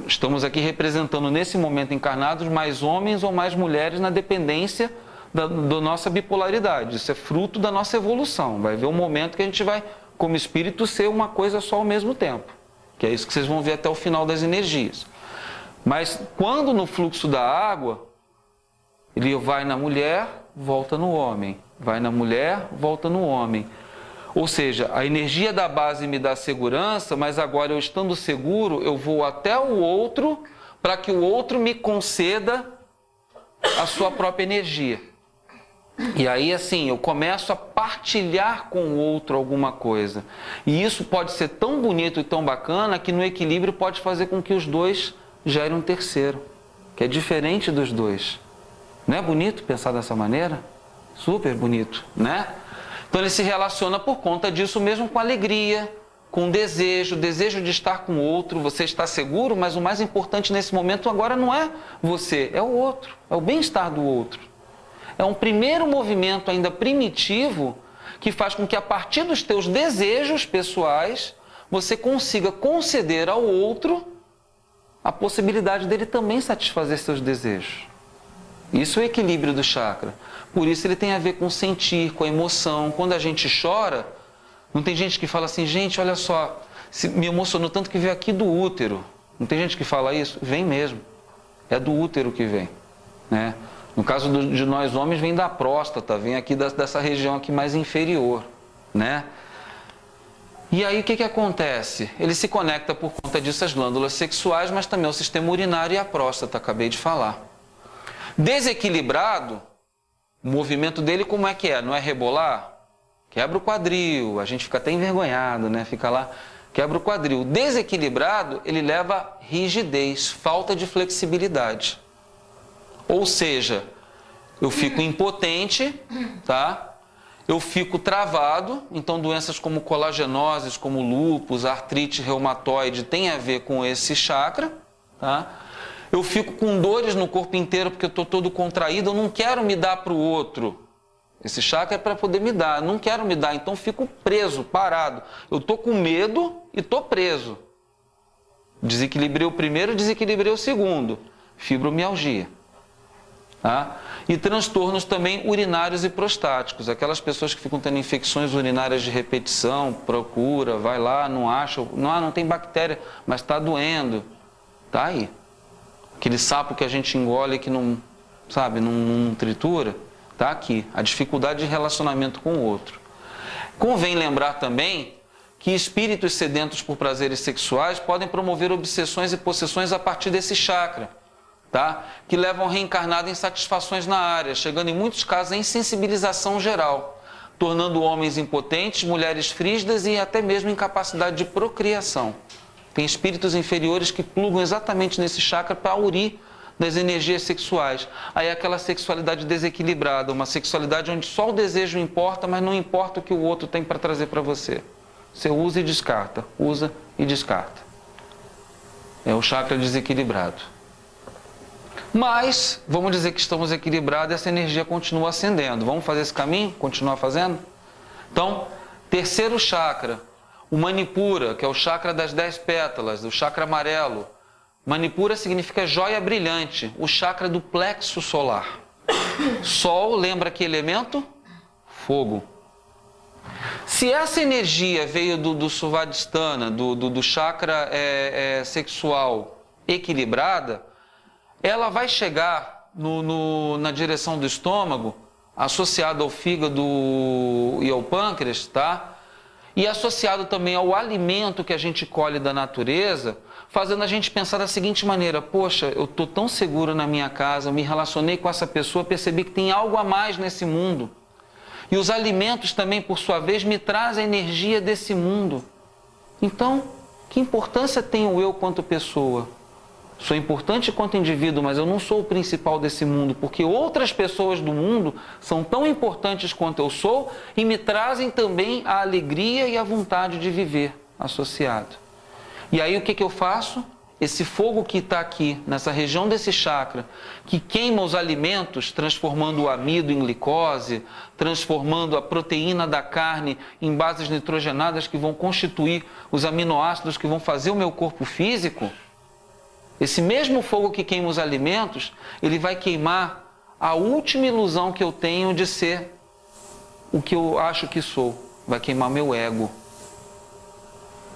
Estamos aqui representando nesse momento encarnados mais homens ou mais mulheres na dependência da nossa bipolaridade. Isso é fruto da nossa evolução. Vai haver um momento que a gente vai, como espírito, ser uma coisa só ao mesmo tempo. Que é isso que vocês vão ver até o final das energias. Mas quando no fluxo da água, ele vai na mulher, volta no homem. Vai na mulher, volta no homem. Ou seja, a energia da base me dá segurança, mas agora eu estando seguro, eu vou até o outro para que o outro me conceda a sua própria energia. E aí, assim, eu começo a partilhar com o outro alguma coisa. E isso pode ser tão bonito e tão bacana que no equilíbrio pode fazer com que os dois gerem um terceiro, que é diferente dos dois. Não é bonito pensar dessa maneira? Super bonito, né? Então ele se relaciona por conta disso mesmo com alegria, com desejo de estar com o outro. Você está seguro, mas o mais importante nesse momento agora não é você, é o outro, é o bem-estar do outro. É um primeiro movimento ainda primitivo que faz com que a partir dos teus desejos pessoais você consiga conceder ao outro a possibilidade dele também satisfazer seus desejos. Isso é o equilíbrio do chakra. Por isso ele tem a ver com sentir, com a emoção. Quando a gente chora, não tem gente que fala assim, gente, olha só, me emocionou tanto que veio aqui do útero. Não tem gente que fala isso? Vem mesmo. É do útero que vem, né? No caso de nós homens, vem da próstata, vem aqui dessa região aqui mais inferior, né? E aí o que acontece? Ele se conecta por conta disso às glândulas sexuais, mas também ao sistema urinário e à próstata, acabei de falar. Desequilibrado, o movimento dele como é que é? Não é rebolar? Quebra o quadril, a gente fica até envergonhado, né? Fica lá, quebra o quadril. Desequilibrado, ele leva a rigidez, falta de flexibilidade. Ou seja, eu fico impotente, tá? Eu fico travado, então doenças como colagenoses, como lúpus, artrite reumatoide, tem a ver com esse chakra, tá? Eu fico com dores no corpo inteiro porque eu estou todo contraído, eu não quero me dar para o outro. Esse chakra é para poder me dar, eu não quero me dar, então fico preso, parado. Eu estou com medo e estou preso. Desequilibrei o primeiro, desequilibrei o segundo. Fibromialgia. Tá? E transtornos também urinários e prostáticos. Aquelas pessoas que ficam tendo infecções urinárias de repetição, procura, vai lá, não acha, não tem bactéria, mas está doendo. Tá aí. Aquele sapo que a gente engole que não, sabe, não tritura, tá aqui. A dificuldade de relacionamento com o outro. Convém lembrar também que espíritos sedentos por prazeres sexuais podem promover obsessões e possessões a partir desse chakra. tá? Que levam a reencarnado em insatisfações na área, chegando em muitos casos à insensibilização geral, tornando homens impotentes, mulheres frígidas e até mesmo incapacidade de procriação. Tem espíritos inferiores que plugam exatamente nesse chakra para aurir das energias sexuais. Aí é aquela sexualidade desequilibrada, uma sexualidade onde só o desejo importa, mas não importa o que o outro tem para trazer para você. Você usa e descarta, usa e descarta. É o chakra desequilibrado. Mas, vamos dizer que estamos equilibrados e essa energia continua ascendendo. Vamos fazer esse caminho? Continuar fazendo? Então, terceiro chakra, o Manipura, que é o chakra das 10 pétalas, o chakra amarelo. Manipura significa joia brilhante, o chakra do plexo solar. Sol, lembra que elemento? Fogo. Se essa energia veio do Svadhisthana, do chakra sexual equilibrada, ela vai chegar na direção do estômago, associado ao fígado e ao pâncreas, tá? E associado também ao alimento que a gente colhe da natureza, fazendo a gente pensar da seguinte maneira: poxa, eu estou tão seguro na minha casa, eu me relacionei com essa pessoa, percebi que tem algo a mais nesse mundo. E os alimentos também, por sua vez, me trazem a energia desse mundo. Então, que importância tem o eu quanto pessoa? Sou importante quanto indivíduo, mas eu não sou o principal desse mundo, porque outras pessoas do mundo são tão importantes quanto eu sou e me trazem também a alegria e a vontade de viver associado. E aí o que eu faço? Esse fogo que está aqui, nessa região desse chakra, que queima os alimentos, transformando o amido em glicose, transformando a proteína da carne em bases nitrogenadas que vão constituir os aminoácidos que vão fazer o meu corpo físico. Esse mesmo fogo que queima os alimentos, ele vai queimar a última ilusão que eu tenho de ser o que eu acho que sou. Vai queimar meu ego.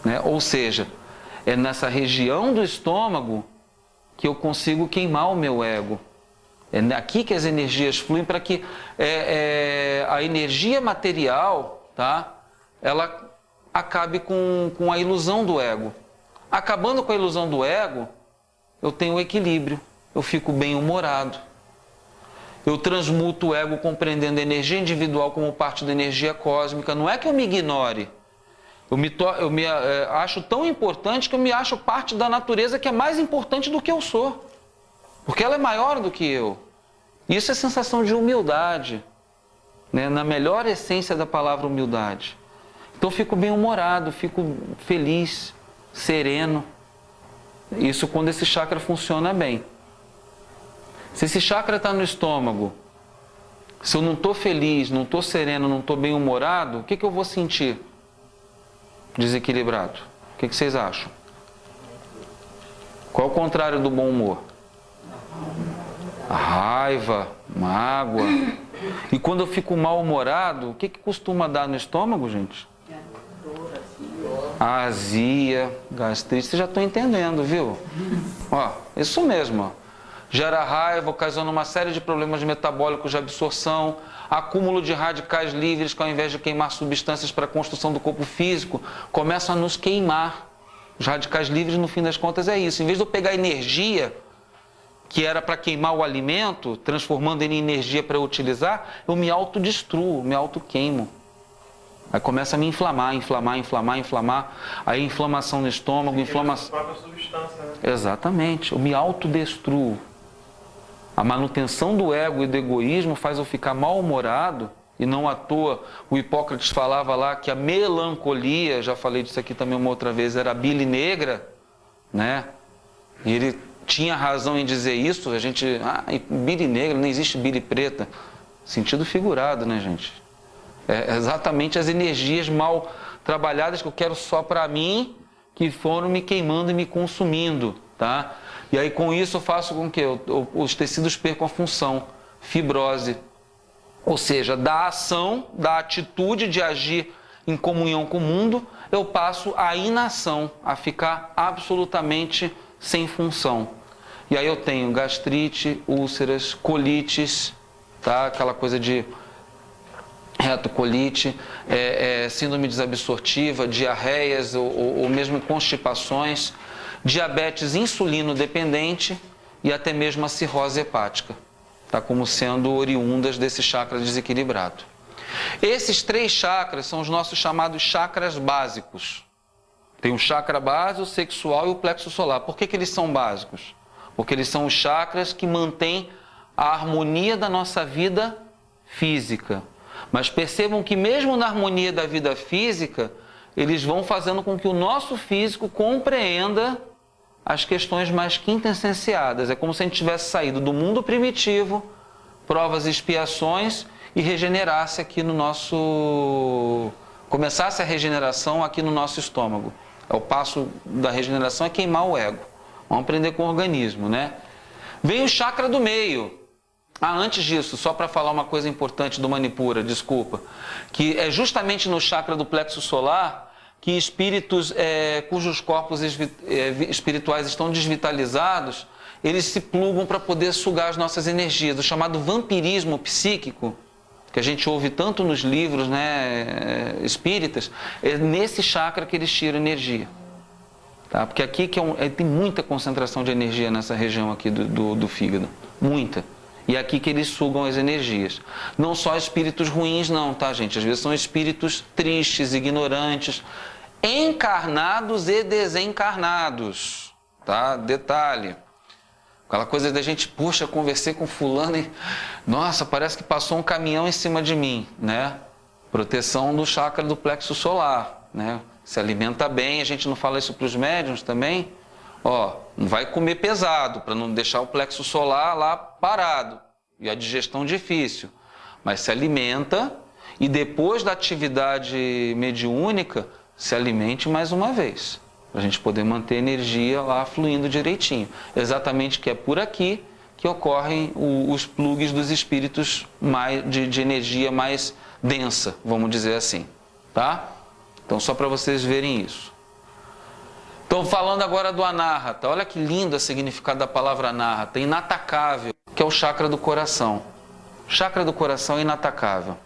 Né? Ou seja, é nessa região do estômago que eu consigo queimar o meu ego. É aqui que as energias fluem para que a energia material, tá? Ela acabe com a ilusão do ego. Acabando com a ilusão do ego, eu tenho equilíbrio, eu fico bem-humorado. Eu transmuto o ego compreendendo a energia individual como parte da energia cósmica. Não é que eu me ignore. Eu me acho tão importante que eu me acho parte da natureza que é mais importante do que eu sou. Porque ela é maior do que eu. Isso é sensação de humildade, né? Na melhor essência da palavra humildade. Então eu fico bem-humorado, fico feliz, sereno. Isso quando esse chakra funciona bem. Se esse chakra está no estômago, se eu não estou feliz, não estou sereno, não estou bem-humorado, o que eu vou sentir? Desequilibrado. O que vocês acham? Qual é o contrário do bom humor? A raiva, mágoa. E quando eu fico mal-humorado, o que costuma dar no estômago, gente? Azia, gastrite. Vocês já estão entendendo, viu? Ó, isso mesmo. Ó. Gera raiva, ocasiona uma série de problemas metabólicos de absorção, acúmulo de radicais livres que, ao invés de queimar substâncias para a construção do corpo físico, começam a nos queimar. Os radicais livres, no fim das contas, é isso. Em vez de eu pegar energia, que era para queimar o alimento, transformando ele em energia para eu utilizar, eu me autodestruo, me autoqueimo. Aí começa a me inflamar. Aí inflamação no estômago, inflamação... A própria substância, né? Exatamente. Eu me autodestruo. A manutenção do ego e do egoísmo faz eu ficar mal-humorado. E não à toa, o Hipócrates falava lá que a melancolia, já falei disso aqui também uma outra vez, era a bile negra, né? E ele tinha razão em dizer isso. A gente, bile negra, não existe bile preta. Sentido figurado, né, gente? É exatamente as energias mal trabalhadas que eu quero só para mim, que foram me queimando e me consumindo, tá? E aí com isso eu faço com que os tecidos percam a função, fibrose. Ou seja, da ação, da atitude de agir em comunhão com o mundo, eu passo à inação, a ficar absolutamente sem função. E aí eu tenho gastrite, úlceras, colites, tá? Aquela coisa de retocolite, síndrome desabsortiva, diarreias ou mesmo constipações, diabetes insulino dependente e até mesmo a cirrose hepática, tá? Como sendo oriundas desse chakra desequilibrado. Esses 3 chakras são os nossos chamados chakras básicos. Tem o chakra base, o sexual e o plexo solar. Por que eles são básicos? Porque eles são os chakras que mantêm a harmonia da nossa vida física. Mas percebam que mesmo na harmonia da vida física, eles vão fazendo com que o nosso físico compreenda as questões mais quintessenciadas. É como se a gente tivesse saído do mundo primitivo, provas e expiações, e regenerasse aqui no nosso... começasse a regeneração aqui no nosso estômago. O passo da regeneração é queimar o ego. Vamos aprender com o organismo, né? Vem o chakra do meio. Antes disso, só para falar uma coisa importante do Manipura, desculpa, que é justamente no chakra do plexo solar que espíritos cujos corpos espirituais estão desvitalizados, eles se plugam para poder sugar as nossas energias, o chamado vampirismo psíquico, que a gente ouve tanto nos livros, né, espíritas, é nesse chakra que eles tiram energia. Tá? Porque aqui tem muita concentração de energia nessa região aqui do fígado, muita. E é aqui que eles sugam as energias. Não só espíritos ruins não, tá, gente? Às vezes são espíritos tristes, ignorantes, encarnados e desencarnados, tá? Detalhe. Aquela coisa da gente, poxa, conversei com fulano e... nossa, parece que passou um caminhão em cima de mim, né? Proteção do chakra do plexo solar, né? Se alimenta bem, a gente não fala isso para os médiuns também? Ó, não vai comer pesado, para não deixar o plexo solar lá parado. E a digestão difícil. Mas se alimenta e depois da atividade mediúnica, se alimente mais uma vez. Para a gente poder manter a energia lá fluindo direitinho. Exatamente que é por aqui que ocorrem os plugs dos espíritos de energia mais densa, vamos dizer assim. Tá? Então, só para vocês verem isso. Então, falando agora do Anahata, olha que lindo o significado da palavra Anahata, inatacável, que é o chakra do coração. O chakra do coração é inatacável.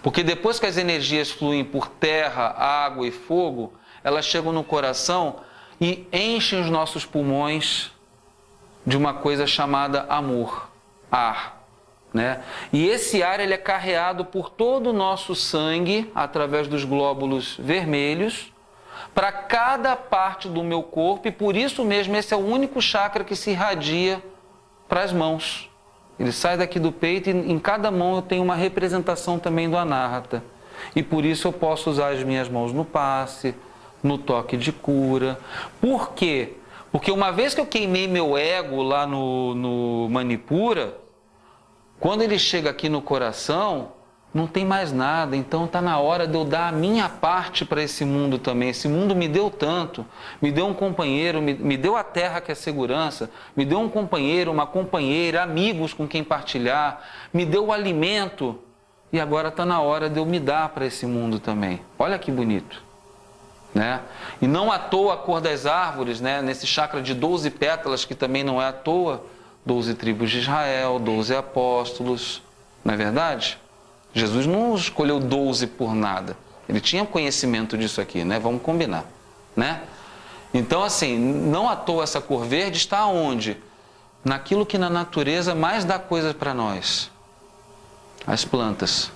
Porque depois que as energias fluem por terra, água e fogo, elas chegam no coração e enchem os nossos pulmões de uma coisa chamada amor, ar. Né? E esse ar ele é carreado por todo o nosso sangue, através dos glóbulos vermelhos, para cada parte do meu corpo, e por isso mesmo esse é o único chakra que se irradia para as mãos. Ele sai daqui do peito e em cada mão eu tenho uma representação também do Anahata. E por isso eu posso usar as minhas mãos no passe, no toque de cura. Por quê? Porque uma vez que eu queimei meu ego lá no Manipura, quando ele chega aqui no coração, não tem mais nada, então está na hora de eu dar a minha parte para esse mundo também. Esse mundo me deu tanto, me deu um companheiro, me deu a terra que é segurança, me deu um companheiro, uma companheira, amigos com quem partilhar, me deu o alimento e agora está na hora de eu me dar para esse mundo também. Olha que bonito, né? E não à toa a cor das árvores, né? Nesse chakra de 12 pétalas, que também não é à toa, 12 tribos de Israel, 12 apóstolos, não é verdade? Jesus não escolheu 12 por nada. Ele tinha conhecimento disso aqui, né? Vamos combinar, né? Então, assim, não à toa essa cor verde está onde? Naquilo que na natureza mais dá coisa para nós. As plantas.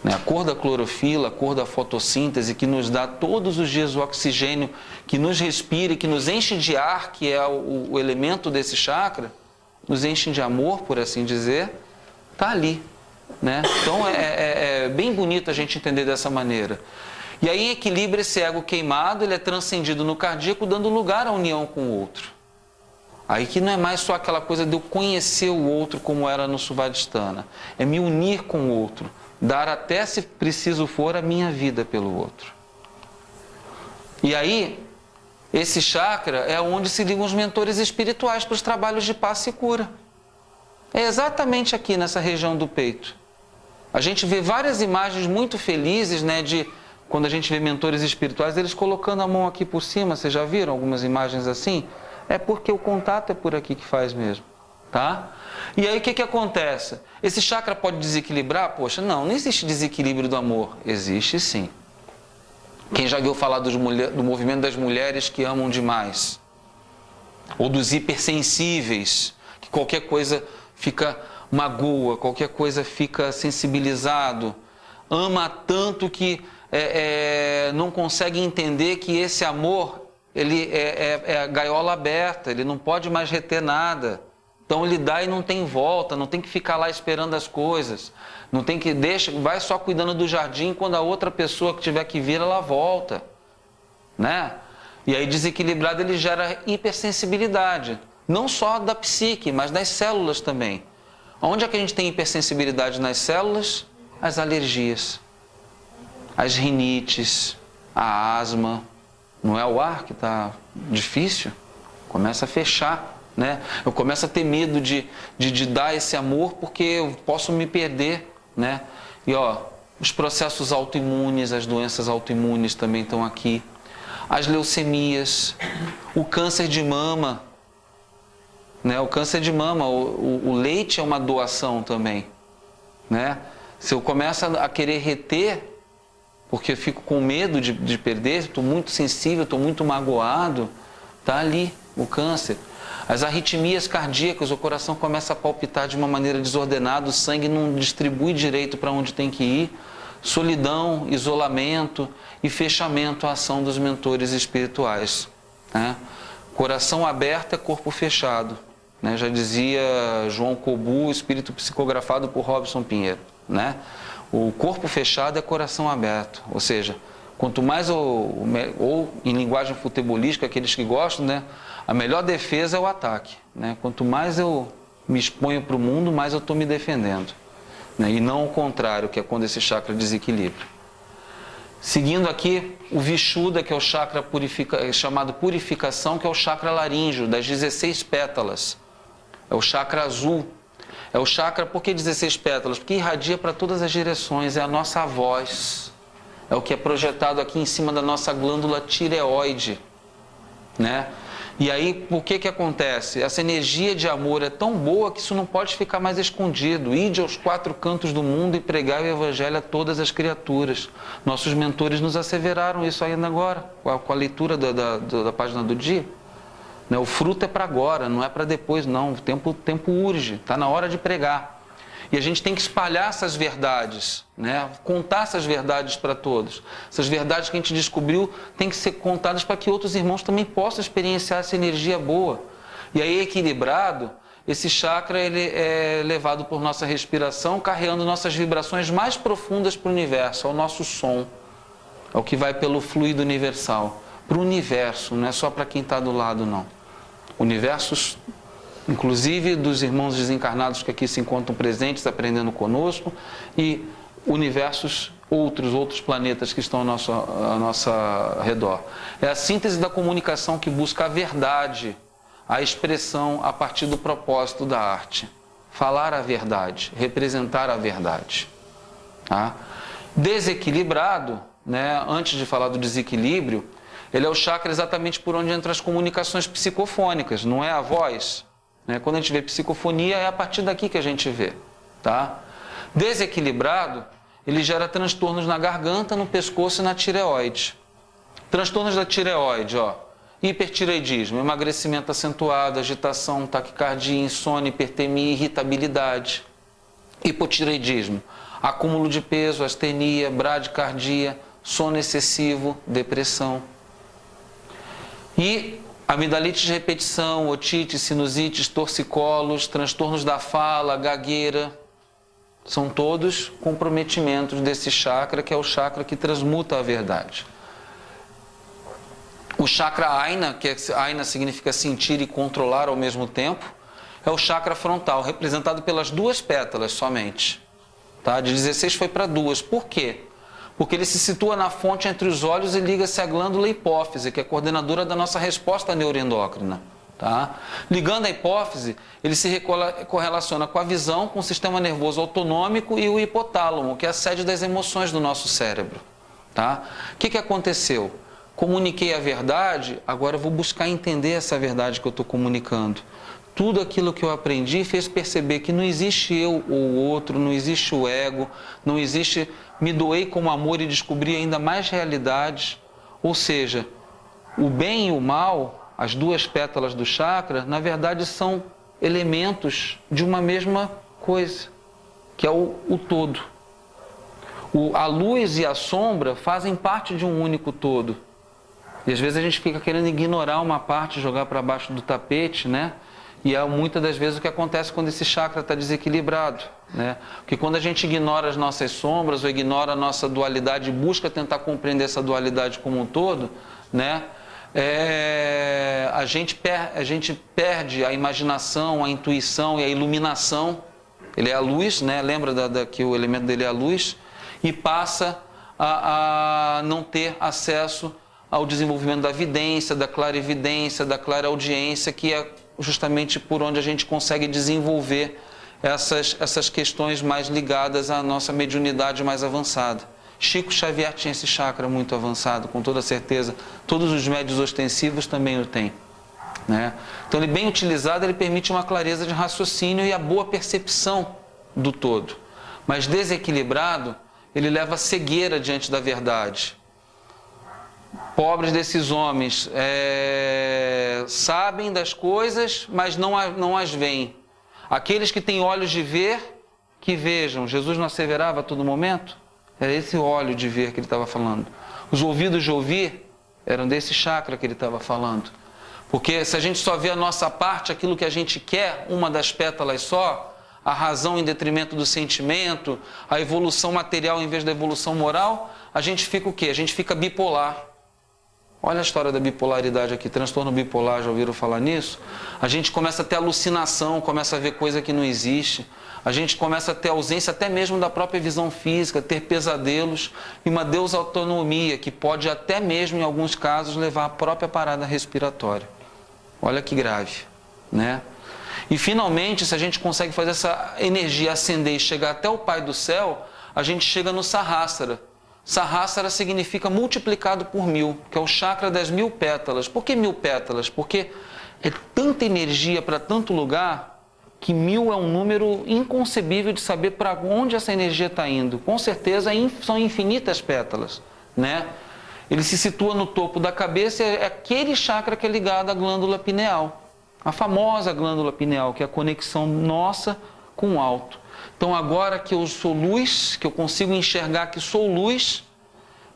Né? A cor da clorofila, a cor da fotossíntese, que nos dá todos os dias o oxigênio, que nos respira e que nos enche de ar, que é o elemento desse chakra, nos enche de amor, por assim dizer, está ali. Né? Então é bem bonito a gente entender dessa maneira. E aí em equilíbrio esse ego queimado, ele é transcendido no cardíaco, dando lugar à união com o outro. Aí que não é mais só aquela coisa de eu conhecer o outro como era no Svadhisthana, é me unir com o outro, dar até, se preciso for, a minha vida pelo outro. E aí esse chakra é onde se ligam os mentores espirituais para os trabalhos de passe e cura. É exatamente aqui nessa região do peito. A gente vê várias imagens muito felizes, né, de quando a gente vê mentores espirituais, eles colocando a mão aqui por cima. Vocês já viram algumas imagens assim? É porque o contato é por aqui que faz mesmo, tá? E aí o que acontece? Esse chakra pode desequilibrar? Poxa, não existe desequilíbrio do amor. Existe sim. Quem já viu falar do movimento das mulheres que amam demais? Ou dos hipersensíveis, que qualquer coisa fica magoa, qualquer coisa fica sensibilizado, ama tanto que não consegue entender que esse amor ele é gaiola aberta, ele não pode mais reter nada. Então ele dá e não tem volta, não tem que ficar lá esperando as coisas, não tem que vai só cuidando do jardim, quando a outra pessoa que tiver que vir, ela volta, né? E aí desequilibrado ele gera hipersensibilidade, não só da psique, mas das células também. Onde é que a gente tem hipersensibilidade nas células? As alergias, as rinites, a asma. Não é o ar que está difícil? Começa a fechar, né? Eu começo a ter medo de dar esse amor porque eu posso me perder, né? E os processos autoimunes, as doenças autoimunes também estão aqui. As leucemias, o câncer de mama, né? O câncer de mama, o leite é uma doação também, né? Se eu começo a querer reter, porque eu fico com medo de perder, estou muito sensível, estou muito magoado, está ali o câncer. As arritmias cardíacas, o coração começa a palpitar de uma maneira desordenada, o sangue não distribui direito para onde tem que ir. Solidão, isolamento e fechamento à ação dos mentores espirituais, né? Coração aberto é corpo fechado, né? Já dizia João Cobu, espírito psicografado por Robson Pinheiro, né? O corpo fechado é coração aberto, ou seja, quanto mais, ou em linguagem futebolística, aqueles que gostam, né? A melhor defesa é o ataque, né? Quanto mais eu me exponho para o mundo, mais eu estou me defendendo, né? E não o contrário, que é quando esse chakra desequilibra. Seguindo aqui, o Vishuddha, que é o chakra chamado purificação, que é o chakra laríngeo, das 16 pétalas. É o chakra azul. É o chakra, por que 16 pétalas? Porque irradia para todas as direções, é a nossa voz. É o que é projetado aqui em cima da nossa glândula tireoide, né? E aí, por que acontece? Essa energia de amor é tão boa que isso não pode ficar mais escondido. Ide aos 4 cantos do mundo e pregai o evangelho a todas as criaturas. Nossos mentores nos asseveraram isso ainda agora, com a leitura da página do dia. O fruto é para agora, não é para depois, não. O tempo urge, está na hora de pregar. E a gente tem que espalhar essas verdades, né? Contar essas verdades para todos. Essas verdades que a gente descobriu têm que ser contadas para que outros irmãos também possam experienciar essa energia boa. E aí, equilibrado, esse chakra ele é levado por nossa respiração, carregando nossas vibrações mais profundas para o universo, ao nosso som. É o que vai pelo fluido universal. Para o universo, não é só para quem está do lado, não. Universos, inclusive dos irmãos desencarnados que aqui se encontram presentes, aprendendo conosco, e universos, outros planetas que estão ao nosso redor. É a síntese da comunicação que busca a verdade, a expressão a partir do propósito da arte. Falar a verdade, representar a verdade. Tá? Desequilibrado, né? Antes de falar do desequilíbrio, ele é o chakra exatamente por onde entram as comunicações psicofônicas, não é a voz. Quando a gente vê psicofonia, é a partir daqui que a gente vê. Tá? Desequilibrado, ele gera transtornos na garganta, no pescoço e na tireoide. Transtornos da tireoide, hipertireoidismo, emagrecimento acentuado, agitação, taquicardia, insônia, hipertemia, irritabilidade. Hipotireoidismo, acúmulo de peso, astenia, bradicardia, sono excessivo, depressão. E amidalite de repetição, otite, sinusites, torcicolos, transtornos da fala, gagueira, são todos comprometimentos desse chakra, que é o chakra que transmuta a verdade. O chakra Aina, que Aina significa sentir e controlar ao mesmo tempo, é o chakra frontal, representado pelas 2 pétalas somente. Tá? De 16 foi para 2. Por quê? Porque ele se situa na fonte entre os olhos e liga-se à glândula hipófise, que é coordenadora da nossa resposta neuroendócrina. Tá? Ligando a hipófise, ele se correlaciona com a visão, com o sistema nervoso autonômico e o hipotálamo, que é a sede das emoções do nosso cérebro. Tá? O que aconteceu? Comuniquei a verdade, agora eu vou buscar entender essa verdade que eu estou comunicando. Tudo aquilo que eu aprendi fez perceber que não existe eu ou o outro, não existe o ego, não existe... Me doei como amor e descobri ainda mais realidades. Ou seja, o bem e o mal, as 2 pétalas do chakra, na verdade são elementos de uma mesma coisa, que é o todo. A luz e a sombra fazem parte de um único todo. E às vezes a gente fica querendo ignorar uma parte, jogar para baixo do tapete, né? E é muitas das vezes o que acontece quando esse chakra está desequilibrado, né? Porque quando a gente ignora as nossas sombras ou ignora a nossa dualidade e busca tentar compreender essa dualidade como um todo, né? A gente perde a imaginação, a intuição e a iluminação. Ele é a luz, né? Lembra que o elemento dele é a luz, e passa a não ter acesso ao desenvolvimento da vidência, da clarividência, da clareaudiência, que é justamente por onde a gente consegue desenvolver essas questões mais ligadas à nossa mediunidade mais avançada. Chico Xavier tinha esse chakra muito avançado, com toda certeza. Todos os médios ostensivos também o têm, né? Então, ele bem utilizado, ele permite uma clareza de raciocínio e a boa percepção do todo. Mas desequilibrado, ele leva a cegueira diante da verdade. Pobres desses homens, sabem das coisas, mas não as veem. Aqueles que têm olhos de ver, que vejam. Jesus não asseverava a todo momento? Era esse olho de ver que ele estava falando. Os ouvidos de ouvir eram desse chakra que ele estava falando. Porque se a gente só vê a nossa parte, aquilo que a gente quer, uma das pétalas só, a razão em detrimento do sentimento, a evolução material em vez da evolução moral, a gente fica o quê? A gente fica bipolar. Olha a história da bipolaridade aqui, transtorno bipolar, já ouviram falar nisso? A gente começa a ter alucinação, começa a ver coisa que não existe. A gente começa a ter ausência até mesmo da própria visão física, ter pesadelos e uma desautonomia que pode até mesmo, em alguns casos, levar à própria parada respiratória. Olha que grave, né? E finalmente, se a gente consegue fazer essa energia ascender e chegar até o Pai do Céu, a gente chega no Sahasrara. Sahasrara significa multiplicado por 1000, que é o chakra das 1000 pétalas. Por que 1000 pétalas? Porque é tanta energia para tanto lugar que 1000 é um número inconcebível de saber para onde essa energia está indo. Com certeza são infinitas pétalas, né? Ele se situa no topo da cabeça, é aquele chakra que é ligado à glândula pineal. A famosa glândula pineal, que é a conexão nossa com o alto. Então, agora que eu sou luz, que eu consigo enxergar que sou luz,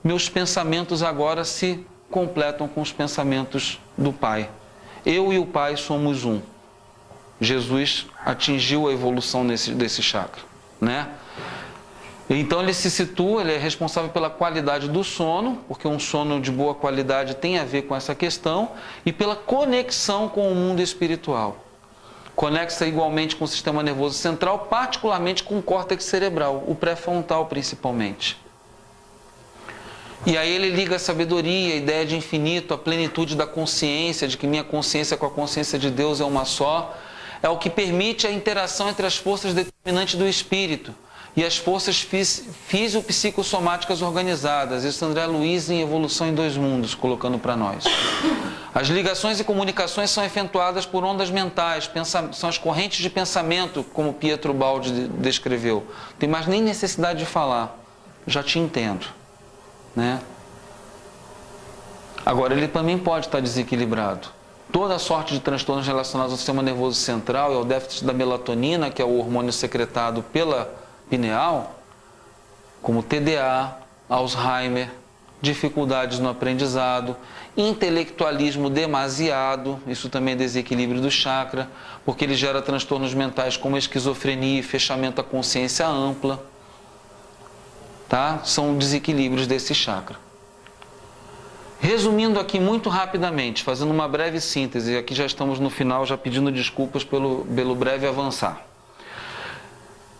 meus pensamentos agora se completam com os pensamentos do Pai. Eu e o Pai somos um. Jesus atingiu a evolução desse chakra, né? Então, ele se situa, ele é responsável pela qualidade do sono, porque um sono de boa qualidade tem a ver com essa questão, e pela conexão com o mundo espiritual. Conexa igualmente com o sistema nervoso central, particularmente com o córtex cerebral, o pré-frontal principalmente. E aí ele liga a sabedoria, a ideia de infinito, a plenitude da consciência, de que minha consciência com a consciência de Deus é uma só, é o que permite a interação entre as forças determinantes do espírito e as forças fisiopsicossomáticas organizadas. Isso André Luiz em Evolução em Dois Mundos, colocando para nós. As ligações e comunicações são efetuadas por ondas mentais, são as correntes de pensamento, como Pietro Baldi descreveu. Não tem mais nem necessidade de falar, já te entendo, né? Agora, ele também pode estar desequilibrado. Toda sorte de transtornos relacionados ao sistema nervoso central e ao déficit da melatonina, que é o hormônio secretado pela pineal, como TDA, Alzheimer, dificuldades no aprendizado, intelectualismo demasiado, isso também é desequilíbrio do chakra, porque ele gera transtornos mentais como esquizofrenia e fechamento à consciência ampla, tá? São desequilíbrios desse chakra. Resumindo aqui muito rapidamente, fazendo uma breve síntese, aqui já estamos no final, já pedindo desculpas pelo breve avançar.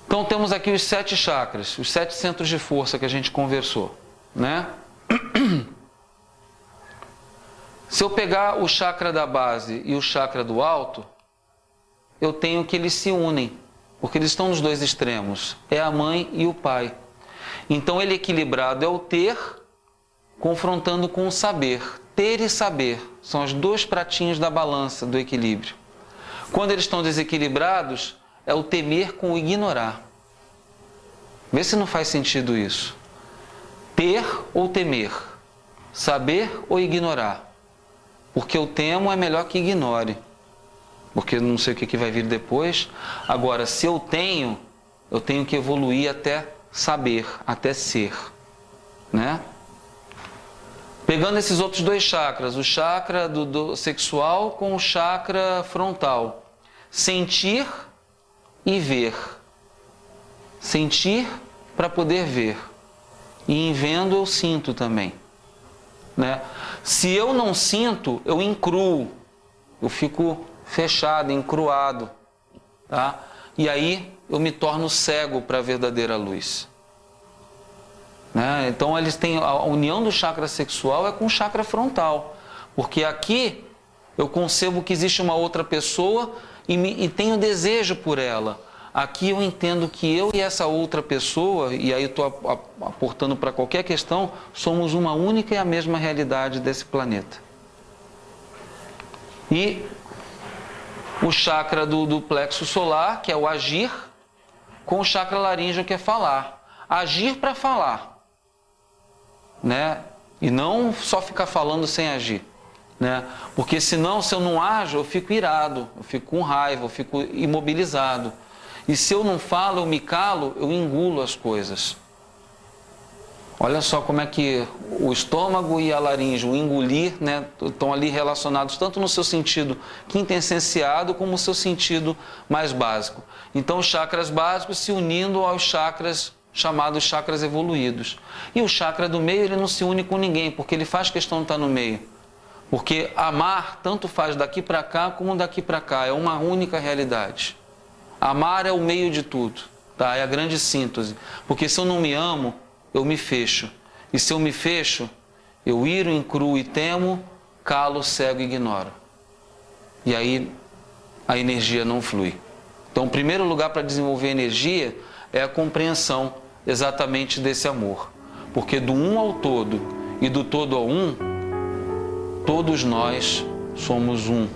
Então temos aqui os 7 chakras, os 7 centros de força que a gente conversou, né? Se eu pegar o chakra da base e o chakra do alto, eu tenho que eles se unem, porque eles estão nos dois extremos, é a mãe e o pai. Então ele equilibrado é o ter, confrontando com o saber. Ter e saber são os dois pratinhos da balança do equilíbrio. Quando eles estão desequilibrados, é o temer com o ignorar. Vê se não faz sentido isso. Ter ou temer? Saber ou ignorar? Porque eu temo é melhor que ignore. porque não sei o que vai vir depois. Agora, se eu tenho que evoluir até saber, até ser, né? Pegando esses outros dois chakras, o chakra do sexual com o chakra frontal. Sentir e ver. Sentir para poder ver. E em vendo eu sinto também, né? Se eu não sinto, eu encruo. Eu fico fechado, encruado, tá? E aí eu me torno cego para a verdadeira luz. Né? Então eles têm a união do chakra sexual é com o chakra frontal, porque aqui eu concebo que existe uma outra pessoa e tenho desejo por ela. Aqui eu entendo que eu e essa outra pessoa, e aí estou aportando para qualquer questão, somos uma única e a mesma realidade desse planeta. E o chakra do plexo solar, que é o agir, com o chakra laríngeo, que é falar. Agir para falar, né? E não só ficar falando sem agir, né? Porque senão, se eu não ajo, eu fico irado, eu fico com raiva, eu fico imobilizado. E se eu não falo, eu me calo, eu engulo as coisas. Olha só como é que o estômago e a laringe, o engolir, né, estão ali relacionados tanto no seu sentido quintessenciado como no seu sentido mais básico. Então, os chakras básicos se unindo aos chakras chamados chakras evoluídos. E o chakra do meio, ele não se une com ninguém, porque ele faz questão de estar no meio. Porque amar tanto faz daqui para cá como daqui para cá, é uma única realidade. Amar é o meio de tudo, tá? É a grande síntese. Porque se eu não me amo, eu me fecho. E se eu me fecho, eu iro, encruo e temo, calo, cego e ignoro. E aí a energia não flui. Então, o primeiro lugar para desenvolver energia é a compreensão exatamente desse amor. Porque do um ao todo e do todo ao um, todos nós somos um.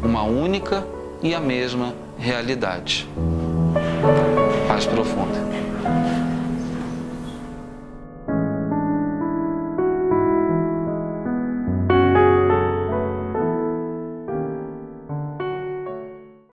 Uma única e a mesma realidade. Paz profunda.